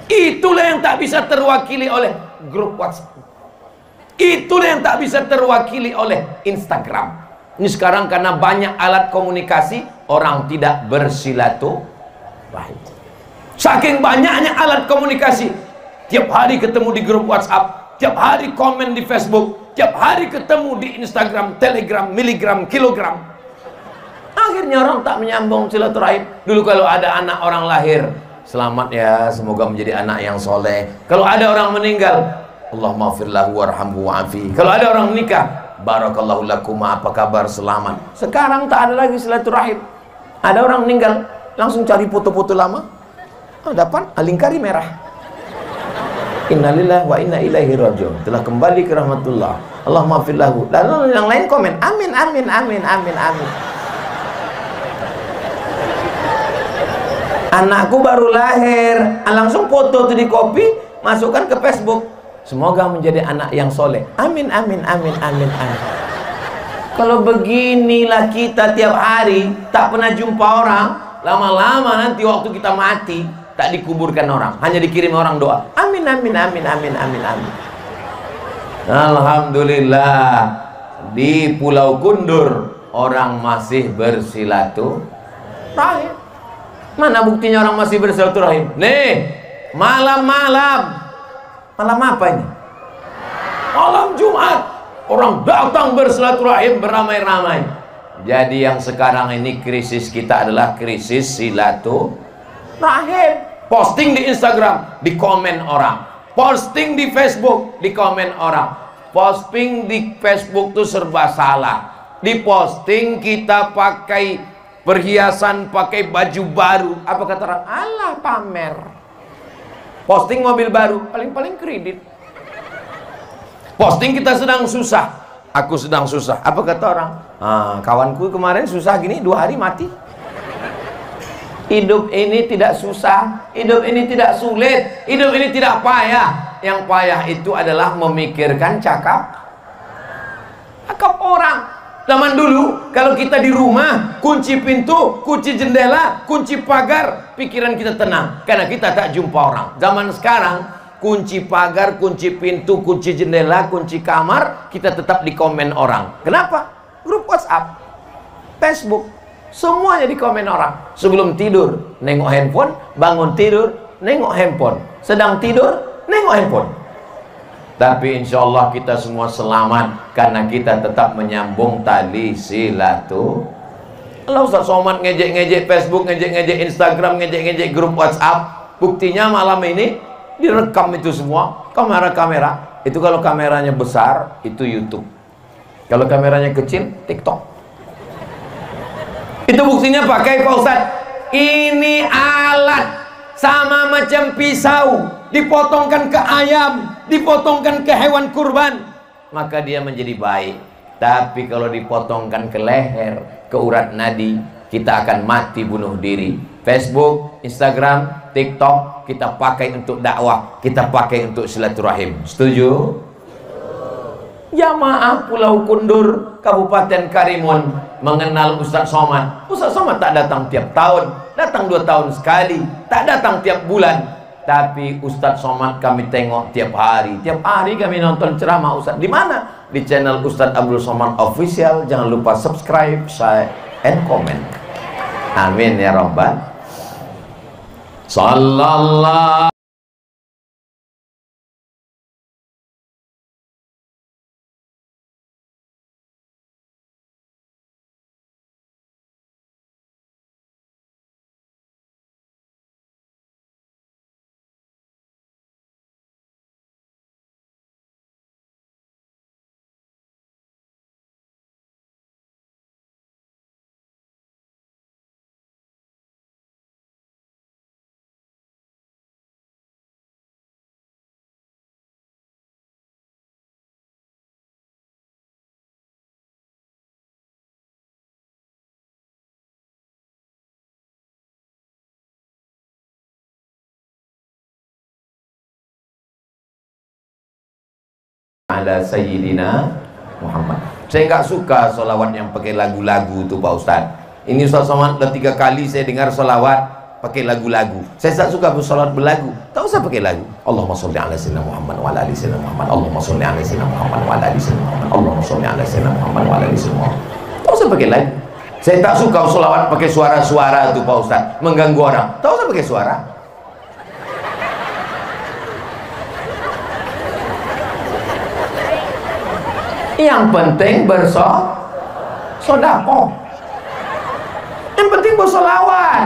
Itulah yang tak bisa terwakili oleh grup WhatsApp. Itulah yang tak bisa terwakili oleh Instagram. Ini sekarang karena banyak alat komunikasi, orang tidak bersilaturahim. Saking banyaknya alat komunikasi, tiap hari ketemu di grup WhatsApp, tiap hari komen di Facebook, tiap hari ketemu di Instagram, Telegram, miligram, kilogram. Akhirnya orang tak menyambung silaturahim. Dulu kalau ada anak orang lahir, selamat ya, semoga menjadi anak yang soleh. Kalau ada orang meninggal, Allahumma fir lahu warhamhu wa'afi. Kalau ada orang menikah, barakallahu lakum, apa kabar, selamat. Sekarang tak ada lagi silaturahim. Ada orang meninggal, langsung cari foto-foto lama. Dapat alingkari merah. Innalillahi wa inna ilaihi raji'un. Telah kembali ke rahmatullah. Allahumma fir lahu. Lalu yang lain komen, amin amin amin amin amin. Anakku baru lahir, langsung foto tuh di copy, masukkan ke Facebook. Semoga menjadi anak yang soleh. Amin amin amin amin amin. Kalau beginilah kita tiap hari, tak pernah jumpa orang, lama-lama nanti waktu kita mati, tak dikuburkan orang, hanya dikirim orang doa. Amin amin amin amin amin amin. Alhamdulillah, di Pulau Kundur orang masih bersilaturahim. Mana buktinya orang masih bersilaturahim? Nih, malam-malam. Malam apa ini? Malam Jumat. Orang datang bersilaturahim beramai-ramai. Jadi yang sekarang ini krisis kita adalah krisis silaturahim. Posting di Instagram, di komen orang. Posting di Facebook, di komen orang. Posting di Facebook tuh serba salah. Di posting kita pakai perhiasan, pakai baju baru. Apa kata orang? Alah, pamer. Posting mobil baru, paling-paling kredit. Posting kita sedang susah, aku sedang susah. Apa kata orang? Kawanku kemarin susah gini, 2 hari mati. Hidup ini tidak susah, hidup ini tidak sulit, hidup ini tidak payah. Yang payah itu adalah memikirkan cakap orang. Zaman dulu, kalau kita di rumah, kunci pintu, kunci jendela, kunci pagar, pikiran kita tenang, karena kita tak jumpa orang. Zaman sekarang, kunci pagar, kunci pintu, kunci jendela, kunci kamar, kita tetap di komen orang. Kenapa? Grup WhatsApp, Facebook, semuanya di komen orang. Sebelum tidur, nengok handphone, bangun tidur, nengok handphone. Sedang tidur, nengok handphone. Tapi insya Allah kita semua selamat karena kita tetap menyambung tali silaturahim. Kalau Ustaz Somad ngejek-ngejek Facebook, ngejek-ngejek Instagram, ngejek-ngejek grup WhatsApp, buktinya malam ini direkam itu semua, kamera-kamera. Itu kalau kameranya besar, itu YouTube. Kalau kameranya kecil, TikTok. Itu buktinya pakai Pak Ustaz. Ini alat sama macam pisau, dipotongkan ke ayam, dipotongkan ke hewan kurban, maka dia menjadi baik. Tapi kalau dipotongkan ke leher, ke urat nadi, kita akan mati bunuh diri. Facebook, Instagram, TikTok kita pakai untuk dakwah, kita pakai untuk silaturahim. Setuju? Jamaah Pulau Kundur, Kabupaten Karimun mengenal Ustaz Somad. Ustaz Somad tak datang tiap tahun, datang 2 tahun sekali, tak datang tiap bulan. Tapi Ustaz Somad kami tengok tiap hari. Tiap hari kami nonton ceramah Ustaz. Di mana? Di channel Ustaz Abdul Somad Official. Jangan lupa subscribe, and comment. Amin ya Rabbal. Sallallahu ala Sayyidina Muhammad. Saya nggak suka solawat yang pakai lagu-lagu tuh Pak Ustadz. Ini Ustadz Somad udah 3 kali saya dengar solawat pakai lagu-lagu. Saya tak suka bersolawat berlagu. Tak usah pakai lagu. Allahumma sholli ala Sayyidina Muhammad wa ala ali Sayyidina Muhammad. Allahumma sholli ala Sayyidina Muhammad wa ala ali Sayyidina Muhammad. Allahumma sholli ala Sayyidina Muhammad wa ala ali Sayyidina Muhammad. Tak usah pakai lagu. Saya tak suka solawat pakai suara-suara tuh Pak Ustadz, mengganggu orang. Tak usah pakai suara. Yang penting bersodakoh. Yang penting bersolawat.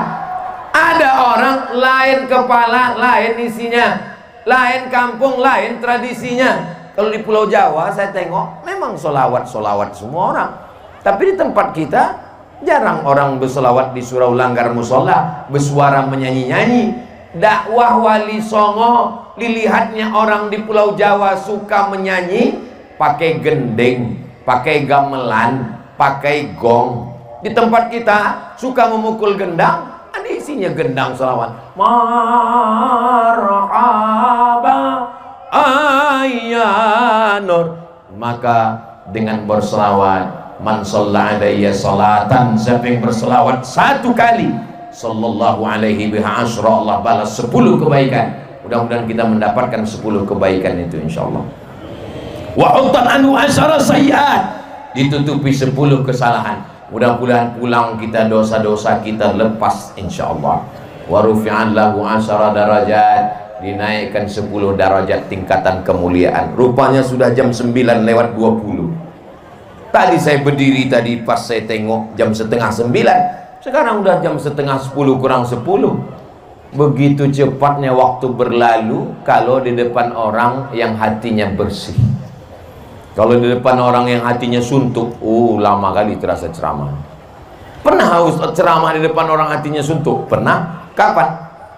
Ada orang lain kepala, lain isinya, lain kampung, lain tradisinya. Kalau di Pulau Jawa saya tengok memang solawat semua orang. Tapi di tempat kita jarang orang bersolawat di surau langgar musola, bersuara menyanyi-nyanyi. Dakwah Wali Songo, dilihatnya orang di Pulau Jawa suka menyanyi pakai gending, pakai gamelan, pakai gong. Di tempat kita suka memukul gendang, ada isinya gendang selawat. Marhaba ayyanur. Maka dengan berselawat, man shalla alayya salatan, siapa yang berselawat 1 kali, sallallahu alaihi biha asyra, Allah balas 10 kebaikan. Mudah-mudahan kita mendapatkan 10 kebaikan itu insyaallah. Wa uttan anhu asyara sayyi'at, ditutupi 10 kesalahan. Mudah-mudahan pulang kita dosa-dosa kita lepas insyaallah. Wa rufi'an lahu asyara darajat, dinaikkan 10 darajat tingkatan kemuliaan. Rupanya sudah jam 9:20. Tadi saya berdiri tadi pas saya tengok jam setengah 9. Sekarang udah jam setengah 10 kurang 10. Begitu cepatnya waktu berlalu kalau di depan orang yang hatinya bersih. Kalau di depan orang yang hatinya suntuk, lama kali terasa ceramah. Pernah Ustaz ceramah di depan orang hatinya suntuk? Pernah? Kapan?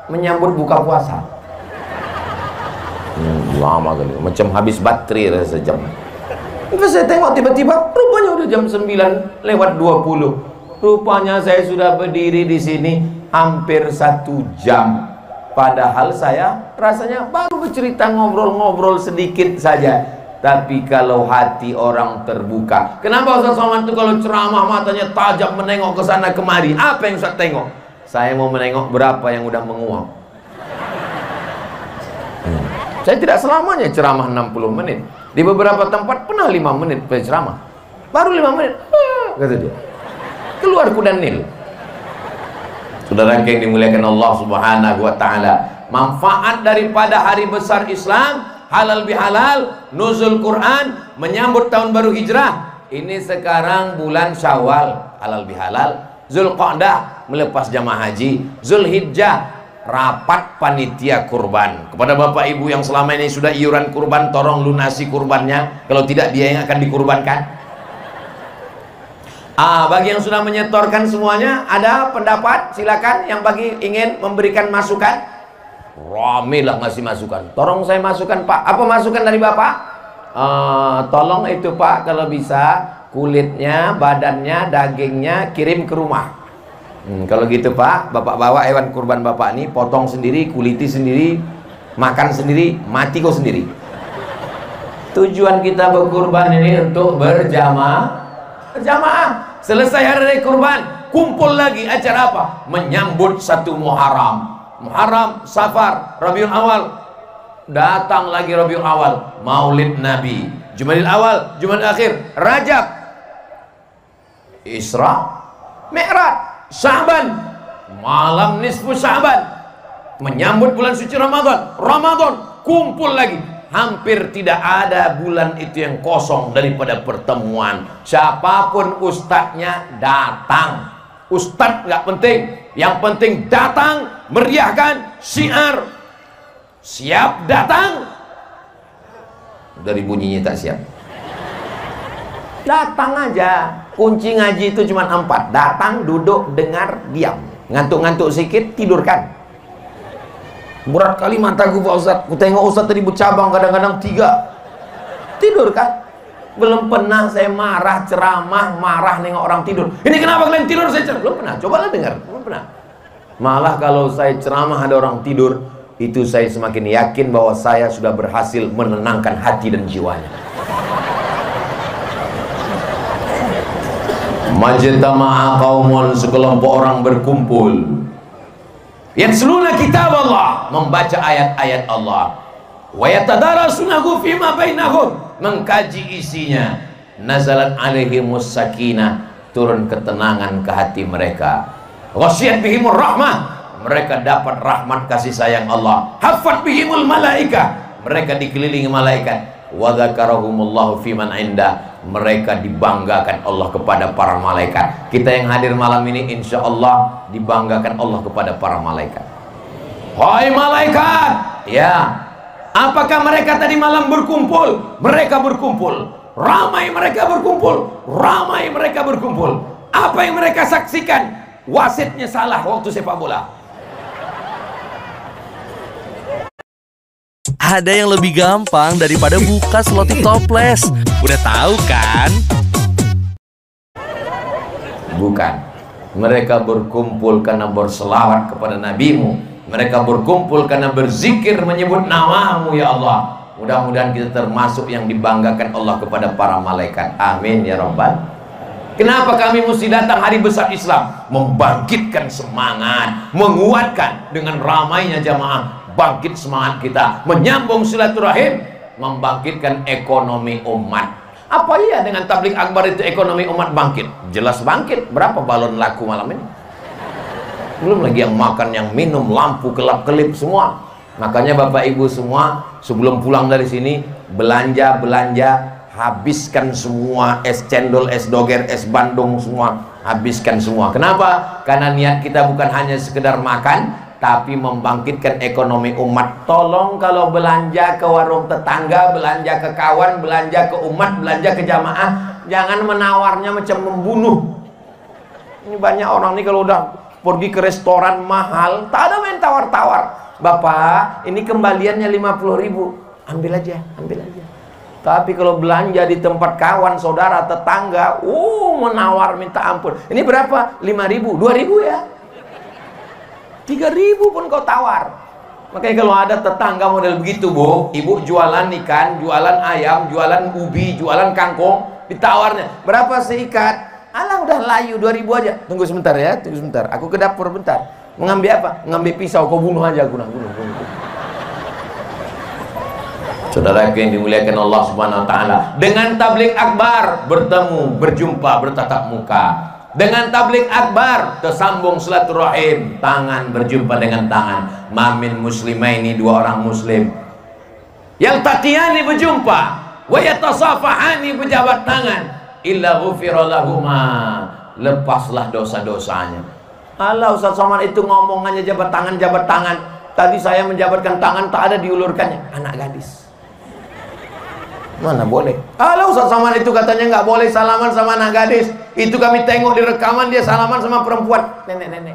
Menyambut buka puasa. Lama kali, macam habis baterai rasa jam. Terus saya tengok tiba-tiba, rupanya udah jam 9:20. Rupanya saya sudah berdiri di sini hampir 1 jam. Padahal saya rasanya baru bercerita, ngobrol-ngobrol sedikit saja. Tapi kalau hati orang terbuka, kenapa Ustaz Somad itu kalau ceramah matanya tajam menengok ke sana kemari? Apa yang Ustaz tengok? Saya mau menengok berapa yang udah menguap. Saya tidak selamanya ceramah 60 menit. Di beberapa tempat pernah 5 menit ceramah. Baru 5 menit, kata dia, keluar kuda Nil. Saudara yang dimuliakan Allah Subhanahu wa taala, manfaat daripada hari besar Islam, halal bihalal, nuzul Quran, menyambut tahun baru hijrah. Ini sekarang bulan Syawal, halal bihalal. Zulqa'dah, melepas jamaah haji. Zulhijjah, rapat panitia kurban. Kepada bapak ibu yang selama ini sudah iuran kurban, tolong lunasi kurbannya. Kalau tidak dia yang akan dikurbankan. Bagi yang sudah menyetorkan semuanya, ada pendapat, silakan. Yang bagi ingin memberikan masukan, rame lah ngasih masukan. Tolong saya masukan Pak. Apa masukan dari Bapak? Tolong itu Pak, kalau bisa kulitnya, badannya, dagingnya kirim ke rumah. Kalau gitu Pak, Bapak bawa hewan kurban Bapak ini, potong sendiri, kuliti sendiri, makan sendiri, mati kok sendiri. Tujuan kita berkurban ini untuk berjamaah. Selesai hari raya kurban, kumpul lagi. Acara apa? Menyambut 1 Muharram, Safar, Rabiul Awal. Datang lagi Rabiul Awal, Maulid Nabi, Jumadil Awal, Jumadil Akhir, Rajab, Isra Mi'raj, Sya'ban, malam nisfu Sya'ban, menyambut bulan suci Ramadan. Ramadan kumpul lagi. Hampir tidak ada bulan itu yang kosong daripada pertemuan. Siapapun ustadznya datang. Ustadz nggak penting, yang penting datang, meriahkan syiar. Siap datang. Dari bunyinya tak siap. Datang aja. Kunci ngaji itu cuma 4. Datang, duduk, dengar, diam. Ngantuk-ngantuk sedikit, tidurkan. Berat kali mataku Pak Ustadz. Ku tengok Ustadz tadi bercabang, kadang-kadang 3. Tidur kan? Belum pernah saya marah, ceramah, marah nengok orang tidur. Ini kenapa kalian tidur? Saya ceramah. Belum pernah, cobalah dengar. Belum pernah. Malah kalau saya ceramah ada orang tidur, itu saya semakin yakin bahwa saya sudah berhasil menenangkan hati dan jiwanya. Majtama'a qaumun, sekelompok orang berkumpul. Yatluna kitab Allah, membaca ayat-ayat Allah. Wa yatadarasunahu fima bainahum, mengkaji isinya. Nazalat alaihimus sakinah, turun ketenangan ke hati mereka. Ghasyiyat bihimur rahmah, mereka dapat rahmat kasih sayang Allah. Haffat bihimul malaika, mereka dikelilingi malaikat. Wa dzakarahumullahu fiman inda, mereka dibanggakan Allah kepada para malaikat. Kita yang hadir malam ini insya Allah dibanggakan Allah kepada para malaikat. Hai malaikat, ya, apakah mereka tadi malam berkumpul? Mereka berkumpul, ramai mereka berkumpul, ramai mereka berkumpul. Apa yang mereka saksikan? Wasitnya salah waktu sepak bola. Ada yang lebih gampang daripada buka Slotip Toples. Udah tahu kan? Bukan. Mereka berkumpul karena berselawat kepada nabimu. Mereka berkumpul karena berzikir menyebut namamu ya Allah. Mudah-mudahan kita termasuk yang dibanggakan Allah kepada para malaikat. Amin ya Rabbal. Kenapa kami mesti datang hari besar Islam? Membangkitkan semangat, menguatkan dengan ramainya jamaah. Bangkit semangat kita, menyambung silaturahim, membangkitkan ekonomi umat. Apa iya dengan tablik akbar itu ekonomi umat bangkit? Jelas bangkit. Berapa balon laku malam ini? Belum lagi yang makan, yang minum, lampu kelap-kelip semua. Makanya Bapak Ibu semua sebelum pulang dari sini belanja, habiskan semua es cendol, es doger, es bandung semua, habiskan semua. Kenapa? Karena niat kita bukan hanya sekedar makan, tapi membangkitkan ekonomi umat. Tolong kalau belanja ke warung tetangga, belanja ke kawan, belanja ke umat, belanja ke jamaah, jangan menawarnya macam membunuh. Ini banyak orang nih kalau udah pergi ke restoran mahal, tak ada main tawar-tawar. Bapak, ini kembaliannya 50.000, ambil aja, ambil aja. Tapi kalau belanja di tempat kawan, saudara, tetangga, menawar minta ampun. Ini berapa? 5.000, 2.000 ya. 3.000 pun kau tawar. Makanya kalau ada tetangga model begitu, Bu, ibu jualan ikan, jualan ayam, jualan ubi, jualan kangkung, ditawarnya berapa seikat? Alah udah layu 2.000 aja. Tunggu sebentar ya, tunggu sebentar. Aku ke dapur bentar. Mengambil apa? Mengambil pisau, kau bunuh aja aku. Bunuh. Saudara yang dimuliakan Allah Subhanahu wa taala, dengan tablik akbar bertemu, berjumpa, bertatap muka. Dengan tablik akbar tersambung silaturahim, tangan berjumpa dengan tangan. Mamin muslimaini, dua orang muslim yang tatiyani berjumpa, wa yatasafahani berjabat tangan, illa ghufira lahuma, lepaslah dosa-dosanya. Allah, Ustaz Somad itu ngomongannya jabat tangan. Tadi saya menjabatkan tangan, tak ada diulurkannya. Anak gadis mana boleh? Kalau Ustaz Somad itu katanya nggak boleh salaman sama anak gadis. Itu kami tengok di rekaman, dia salaman sama perempuan, nenek-nenek.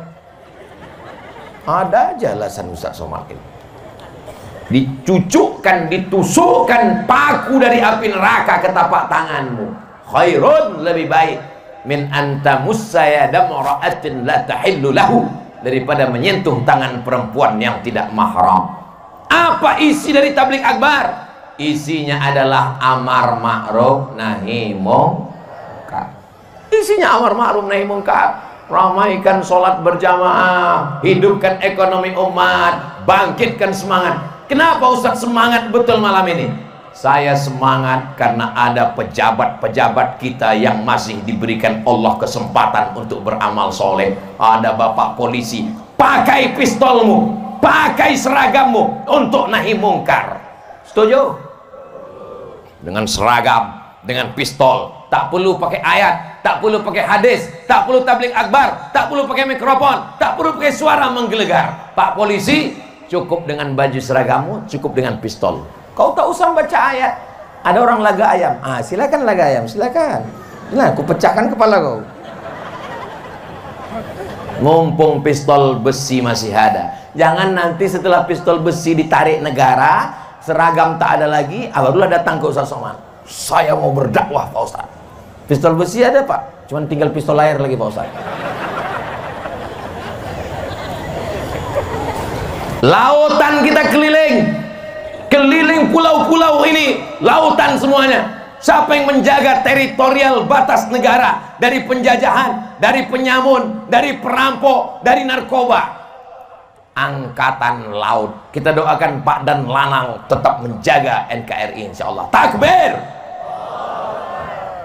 Ada aja alasan Ustaz Somad ini. Dicucukkan, ditusukkan paku dari api neraka ke tapak tanganmu. Khairun, lebih baik min antamussa yada mar'atin la tahillu lahu, daripada menyentuh tangan perempuan yang tidak mahram. Apa isi dari tablik akbar? Isinya adalah amar ma'ruf nahi munkar. Isinya amar ma'ruf nahi munkar. Ramaikan sholat berjamaah, hidupkan ekonomi umat, bangkitkan semangat. Kenapa Ustaz semangat betul malam ini? Saya semangat karena ada pejabat-pejabat kita yang masih diberikan Allah kesempatan untuk beramal soleh. Ada bapak polisi, pakai pistolmu, pakai seragammu untuk nahi mungkar. Setuju? Dengan seragam, dengan pistol, tak perlu pakai ayat, tak perlu pakai hadis, tak perlu tabligh akbar, tak perlu pakai mikrofon, tak perlu pakai suara menggelegar. Pak polisi, cukup dengan baju seragammu, cukup dengan pistol. Kau tak usah baca ayat. Ada orang laga ayam, silakan laga ayam, silakan. Nah, aku pecahkan kepala kau. Mumpung pistol besi masih ada, jangan nanti setelah pistol besi ditarik negara, seragam tak ada lagi, barulah datang ke Ustaz Somad. Saya mau berdakwah Pak Ustaz. Pistol besi ada Pak, cuman tinggal pistol air lagi Pak Ustaz. Lautan kita keliling pulau-pulau ini, lautan semuanya. Siapa yang menjaga teritorial batas negara dari penjajahan, dari penyamun, dari perampok, dari narkoba? Angkatan Laut. Kita doakan Pak dan Lanang tetap menjaga NKRI insyaallah. Takbir.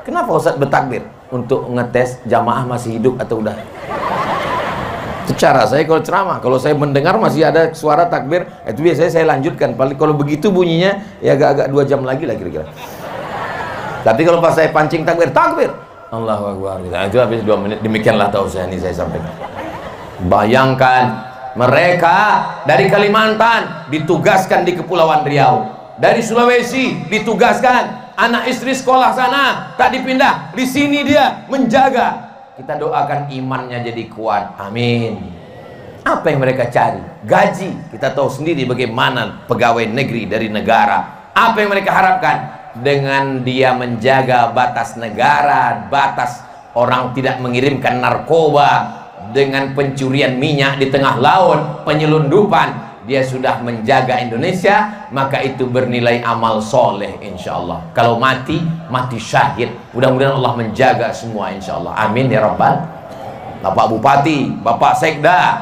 Kenapa Ustaz bertakbir? Untuk ngetes jamaah masih hidup atau udah? Secara saya kalau ceramah, kalau saya mendengar masih ada suara takbir, itu biasanya saya lanjutkan. Paling kalau begitu bunyinya ya agak-agak 2 jam lagi lah kira-kira. Tapi kalau pas saya pancing takbir, Allahu Akbar, itu habis 2 menit. Demikianlah tausiah ini saya sampaikan. Bayangkan mereka dari Kalimantan ditugaskan di Kepulauan Riau, dari Sulawesi ditugaskan, anak istri sekolah sana tak dipindah, di sini dia menjaga. Kita doakan imannya jadi kuat, amin. Apa yang mereka cari? Gaji. Kita tahu sendiri bagaimana pegawai negeri dari negara. Apa yang mereka harapkan? Dengan dia menjaga batas negara, batas orang tidak mengirimkan narkoba, dengan pencurian minyak di tengah laut, penyelundupan, dia sudah menjaga Indonesia, maka itu bernilai amal soleh insyaallah. Kalau mati syahid. Mudah-mudahan Allah menjaga semua insyaallah, amin ya rabbal. Bapak Bupati, Bapak Sekda,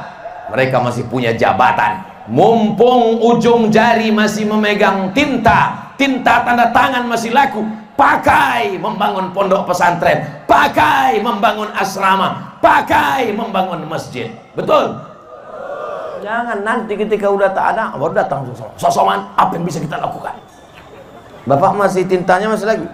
mereka masih punya jabatan. Mumpung ujung jari masih memegang tinta tanda tangan masih laku, pakai membangun pondok pesantren, pakai membangun asrama, pakai membangun masjid. Betul? Jangan nanti ketika udah tak ada baru datang sosoman, apa yang bisa kita lakukan? Bapak masih tintanya masih lagi?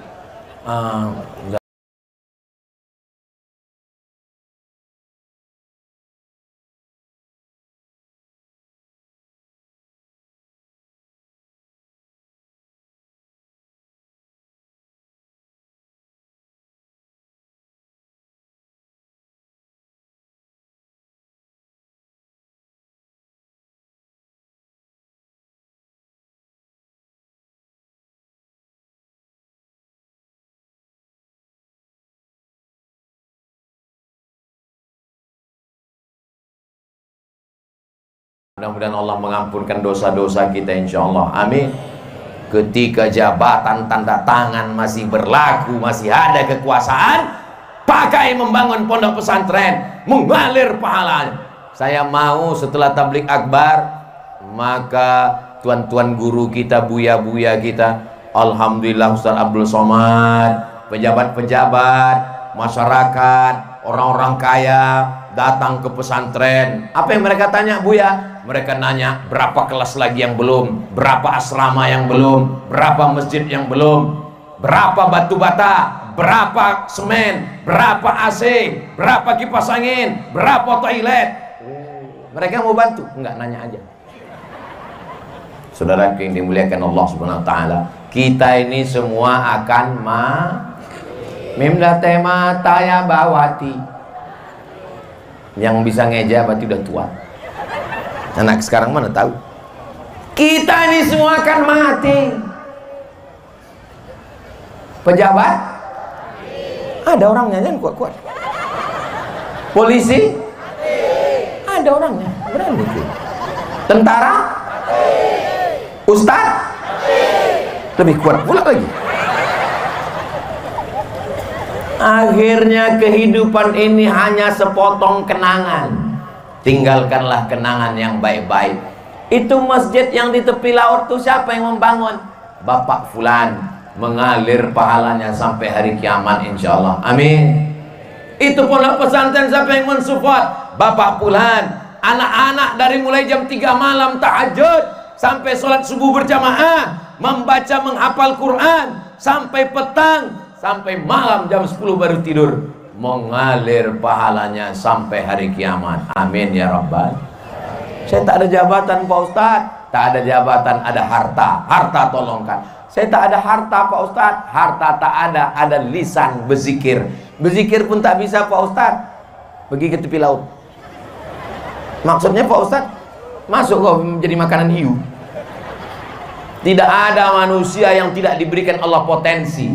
Mudah-mudahan Allah mengampunkan dosa-dosa kita insyaallah, amin. Ketika jabatan tanda tangan masih berlaku, masih ada kekuasaan, pakai membangun pondok pesantren, mengalir pahalanya. Saya mau setelah tabligh akbar, maka tuan-tuan guru kita, buya-buya kita, alhamdulillah Ustaz Abdul Somad, pejabat-pejabat, masyarakat, orang-orang kaya datang ke pesantren. Apa yang mereka tanya, Buya? Mereka nanya berapa kelas lagi yang belum, berapa asrama yang belum, berapa masjid yang belum, berapa batu bata, berapa semen, berapa AC, berapa kipas angin, berapa toilet. Mereka mau bantu? Enggak, nanya aja. Saudara yang dimuliakan Allah Subhanahu wa taala, kita ini semua akan mimda tema taya bawati. Yang bisa ngeja berarti udah tua. Anak sekarang mana tahu? Kita ini semua akan mati. Pejabat? Ada orangnya, jangan kuat-kuat. Polisi? Ada orangnya, berani. Tentara? Ustadz? Lebih kuat pula lagi. Akhirnya kehidupan ini hanya sepotong kenangan. Tinggalkanlah kenangan yang baik-baik. Itu masjid yang di tepi laut itu siapa yang membangun? Bapak Fulan, mengalir pahalanya sampai hari kiamat insyaallah. Amin. Itu pondok pesantren siapa yang mensupport? Bapak Fulan. Anak-anak dari mulai jam 3 malam tahajud sampai sholat subuh berjamaah, membaca menghafal Quran sampai petang, sampai malam jam 10 baru tidur, mengalir pahalanya sampai hari kiamat. Amin ya rabbal. Saya tak ada jabatan Pak Ustadz, tak ada jabatan, ada harta. Harta tolongkan. Saya tak ada harta Pak Ustadz, harta tak ada lisan berzikir. Berzikir pun tak bisa Pak Ustadz, pergi ke tepi laut. Maksudnya Pak Ustadz, masuk kok menjadi makanan hiu. Tidak ada manusia yang tidak diberikan Allah potensi.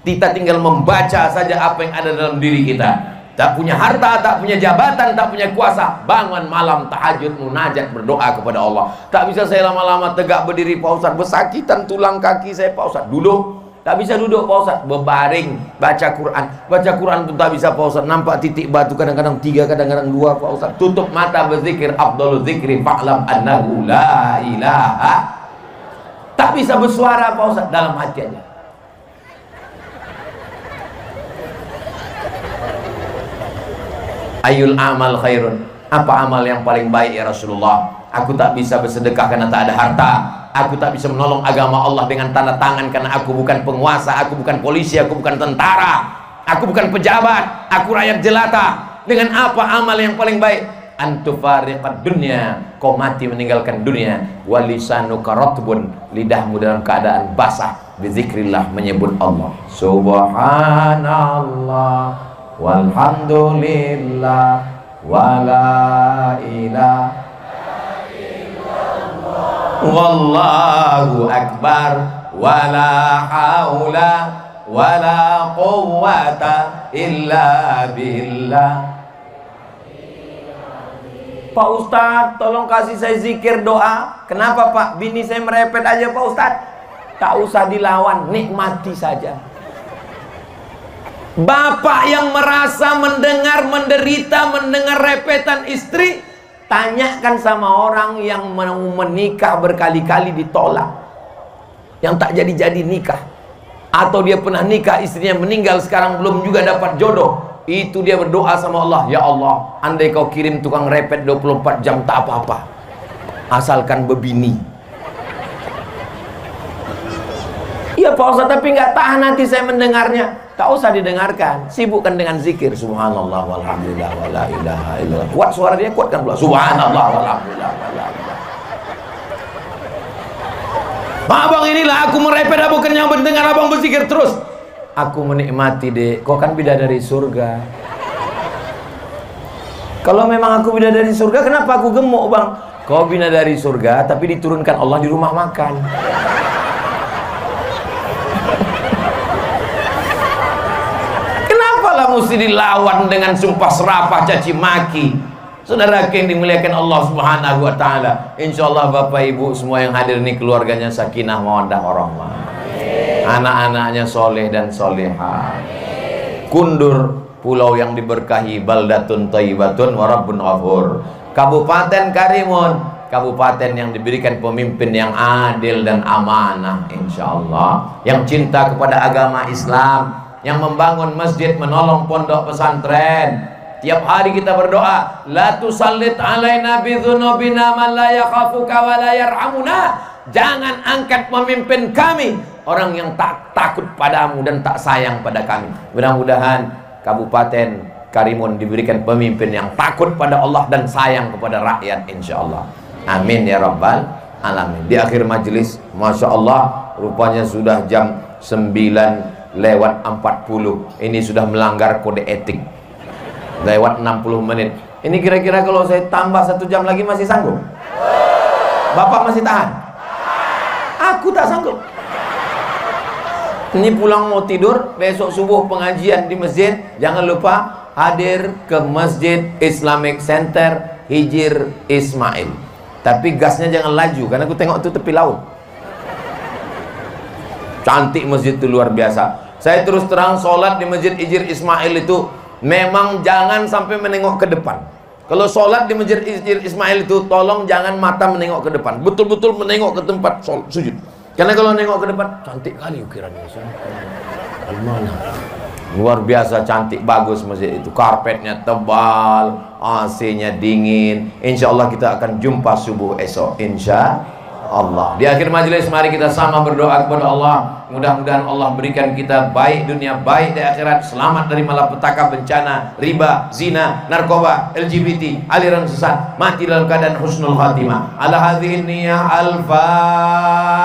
Kita tinggal membaca saja apa yang ada dalam diri kita. Tak punya harta, tak punya jabatan, tak punya kuasa, bangun malam tahajud, munajat, berdoa kepada Allah. Tak bisa saya lama-lama tegak berdiri Pak Ustadz, bersakitan tulang kaki saya Pak Ustadz. Duduk, tak bisa duduk Pak Ustadz, berbaring, baca Quran. Baca Quran pun tak bisa Pak Ustadz, nampak titik batu kadang-kadang 3, kadang-kadang 2 Pak Ustadz. Tutup mata berzikir, afdhalul dzikri fa'lam annahu la ilaha. Tak bisa bersuara Pak Ustadz, dalam hati aja. Ayul amal khairun, apa amal yang paling baik ya Rasulullah? Aku tak bisa bersedekah karena tak ada harta. Aku tak bisa menolong agama Allah dengan tanda tangan karena aku bukan penguasa, aku bukan polisi, aku bukan tentara, aku bukan pejabat, aku rakyat jelata. Dengan apa amal yang paling baik? Antufariqad dunya, kau mati meninggalkan dunia. Walisanuka ratbun, lidahmu dalam keadaan basah, bizikrillah, menyebut Allah. Subhanallah walhamdulillah wala ilaha illallah wallahu akbar wala haula wala quwwata illa billah. Pak Ustadz, tolong kasih saya zikir doa. Kenapa Pak? Bini saya merepet aja Pak Ustadz. Tak usah dilawan, nikmati saja. Bapak yang merasa mendengar menderita, mendengar repetan istri, tanyakan sama orang yang mau menikah berkali-kali ditolak, yang tak jadi-jadi nikah, atau dia pernah nikah istrinya meninggal sekarang belum juga dapat jodoh. Itu dia berdoa sama Allah, ya Allah, andai kau kirim tukang repet 24 jam tak apa-apa, asalkan bebini. Iya Pak Ustadz, tapi nggak tahan nanti saya mendengarnya. Tak usah didengarkan, sibukkan dengan zikir. Subhanallah walhamdulillah wala ilaha illallah. Kuat suara dia, kuatkan pula. Subhanallah walhamdulillah wala ilaha. Abang, inilah aku merepet, aku kenyang mendengar abang berzikir terus. Aku menikmati dek, kau kan bidadari surga. Kalau memang aku bidadari surga, kenapa aku gemuk bang? Kau bidadari surga, tapi diturunkan Allah di rumah makan. Mesti dilawan dengan sumpah serapah, caci maki. Saudara yang dimuliakan Allah Subhanahu wa taala, insyaallah Bapak Ibu semua yang hadir ini keluarganya sakinah mawaddah warahmah, anak-anaknya soleh dan solehah, kundur pulau yang diberkahi, baldatun thayyibatun wa rabbun ghafur. Kabupaten Karimun, kabupaten yang diberikan pemimpin yang adil dan amanah insyaallah, yang cinta kepada agama Islam, yang membangun masjid, menolong pondok pesantren. Tiap hari kita berdoa, la tusallit alaina bidzunubina man la yakhafuka wa la yarhamuna. Jangan angkat pemimpin kami orang yang tak takut padamu dan tak sayang pada kami. Mudah-mudahan Kabupaten Karimun diberikan pemimpin yang takut pada Allah dan sayang kepada rakyat insyaallah. Amin ya rabbal alamin. Di akhir majelis, Masya Allah, rupanya sudah jam 9 lewat 40. Ini sudah melanggar kode etik. Lewat 60 menit. Ini kira-kira kalau saya tambah 1 jam lagi masih sanggup? Bapak masih tahan? Aku tak sanggup. Ini pulang mau tidur, besok subuh pengajian di masjid. Jangan lupa hadir ke Masjid Islamic Center Hijir Ismail. Tapi gasnya jangan laju, karena aku tengok itu tepi laut. Cantik masjid itu, luar biasa. Saya terus terang, sholat di Masjid Hijir Ismail itu memang jangan sampai menengok ke depan. Kalau sholat di Masjid Hijir Ismail itu, tolong jangan mata menengok ke depan, betul-betul menengok ke tempat sujud. Karena kalau nengok ke depan, cantik kali ukirannya. Gimana? Luar biasa cantik, bagus masjid itu. Karpetnya tebal, AC-nya dingin. Insya Allah kita akan jumpa subuh esok. Insya Allah. Di akhir majelis mari kita sama berdoa kepada Allah. Mudah-mudahan Allah berikan kita baik dunia, baik di akhirat, selamat dari malapetaka, bencana, riba, zina, narkoba, LGBT, aliran sesat, mati dalam keadaan husnul khatimah. Ala hadhihi niyah al-Fatihah.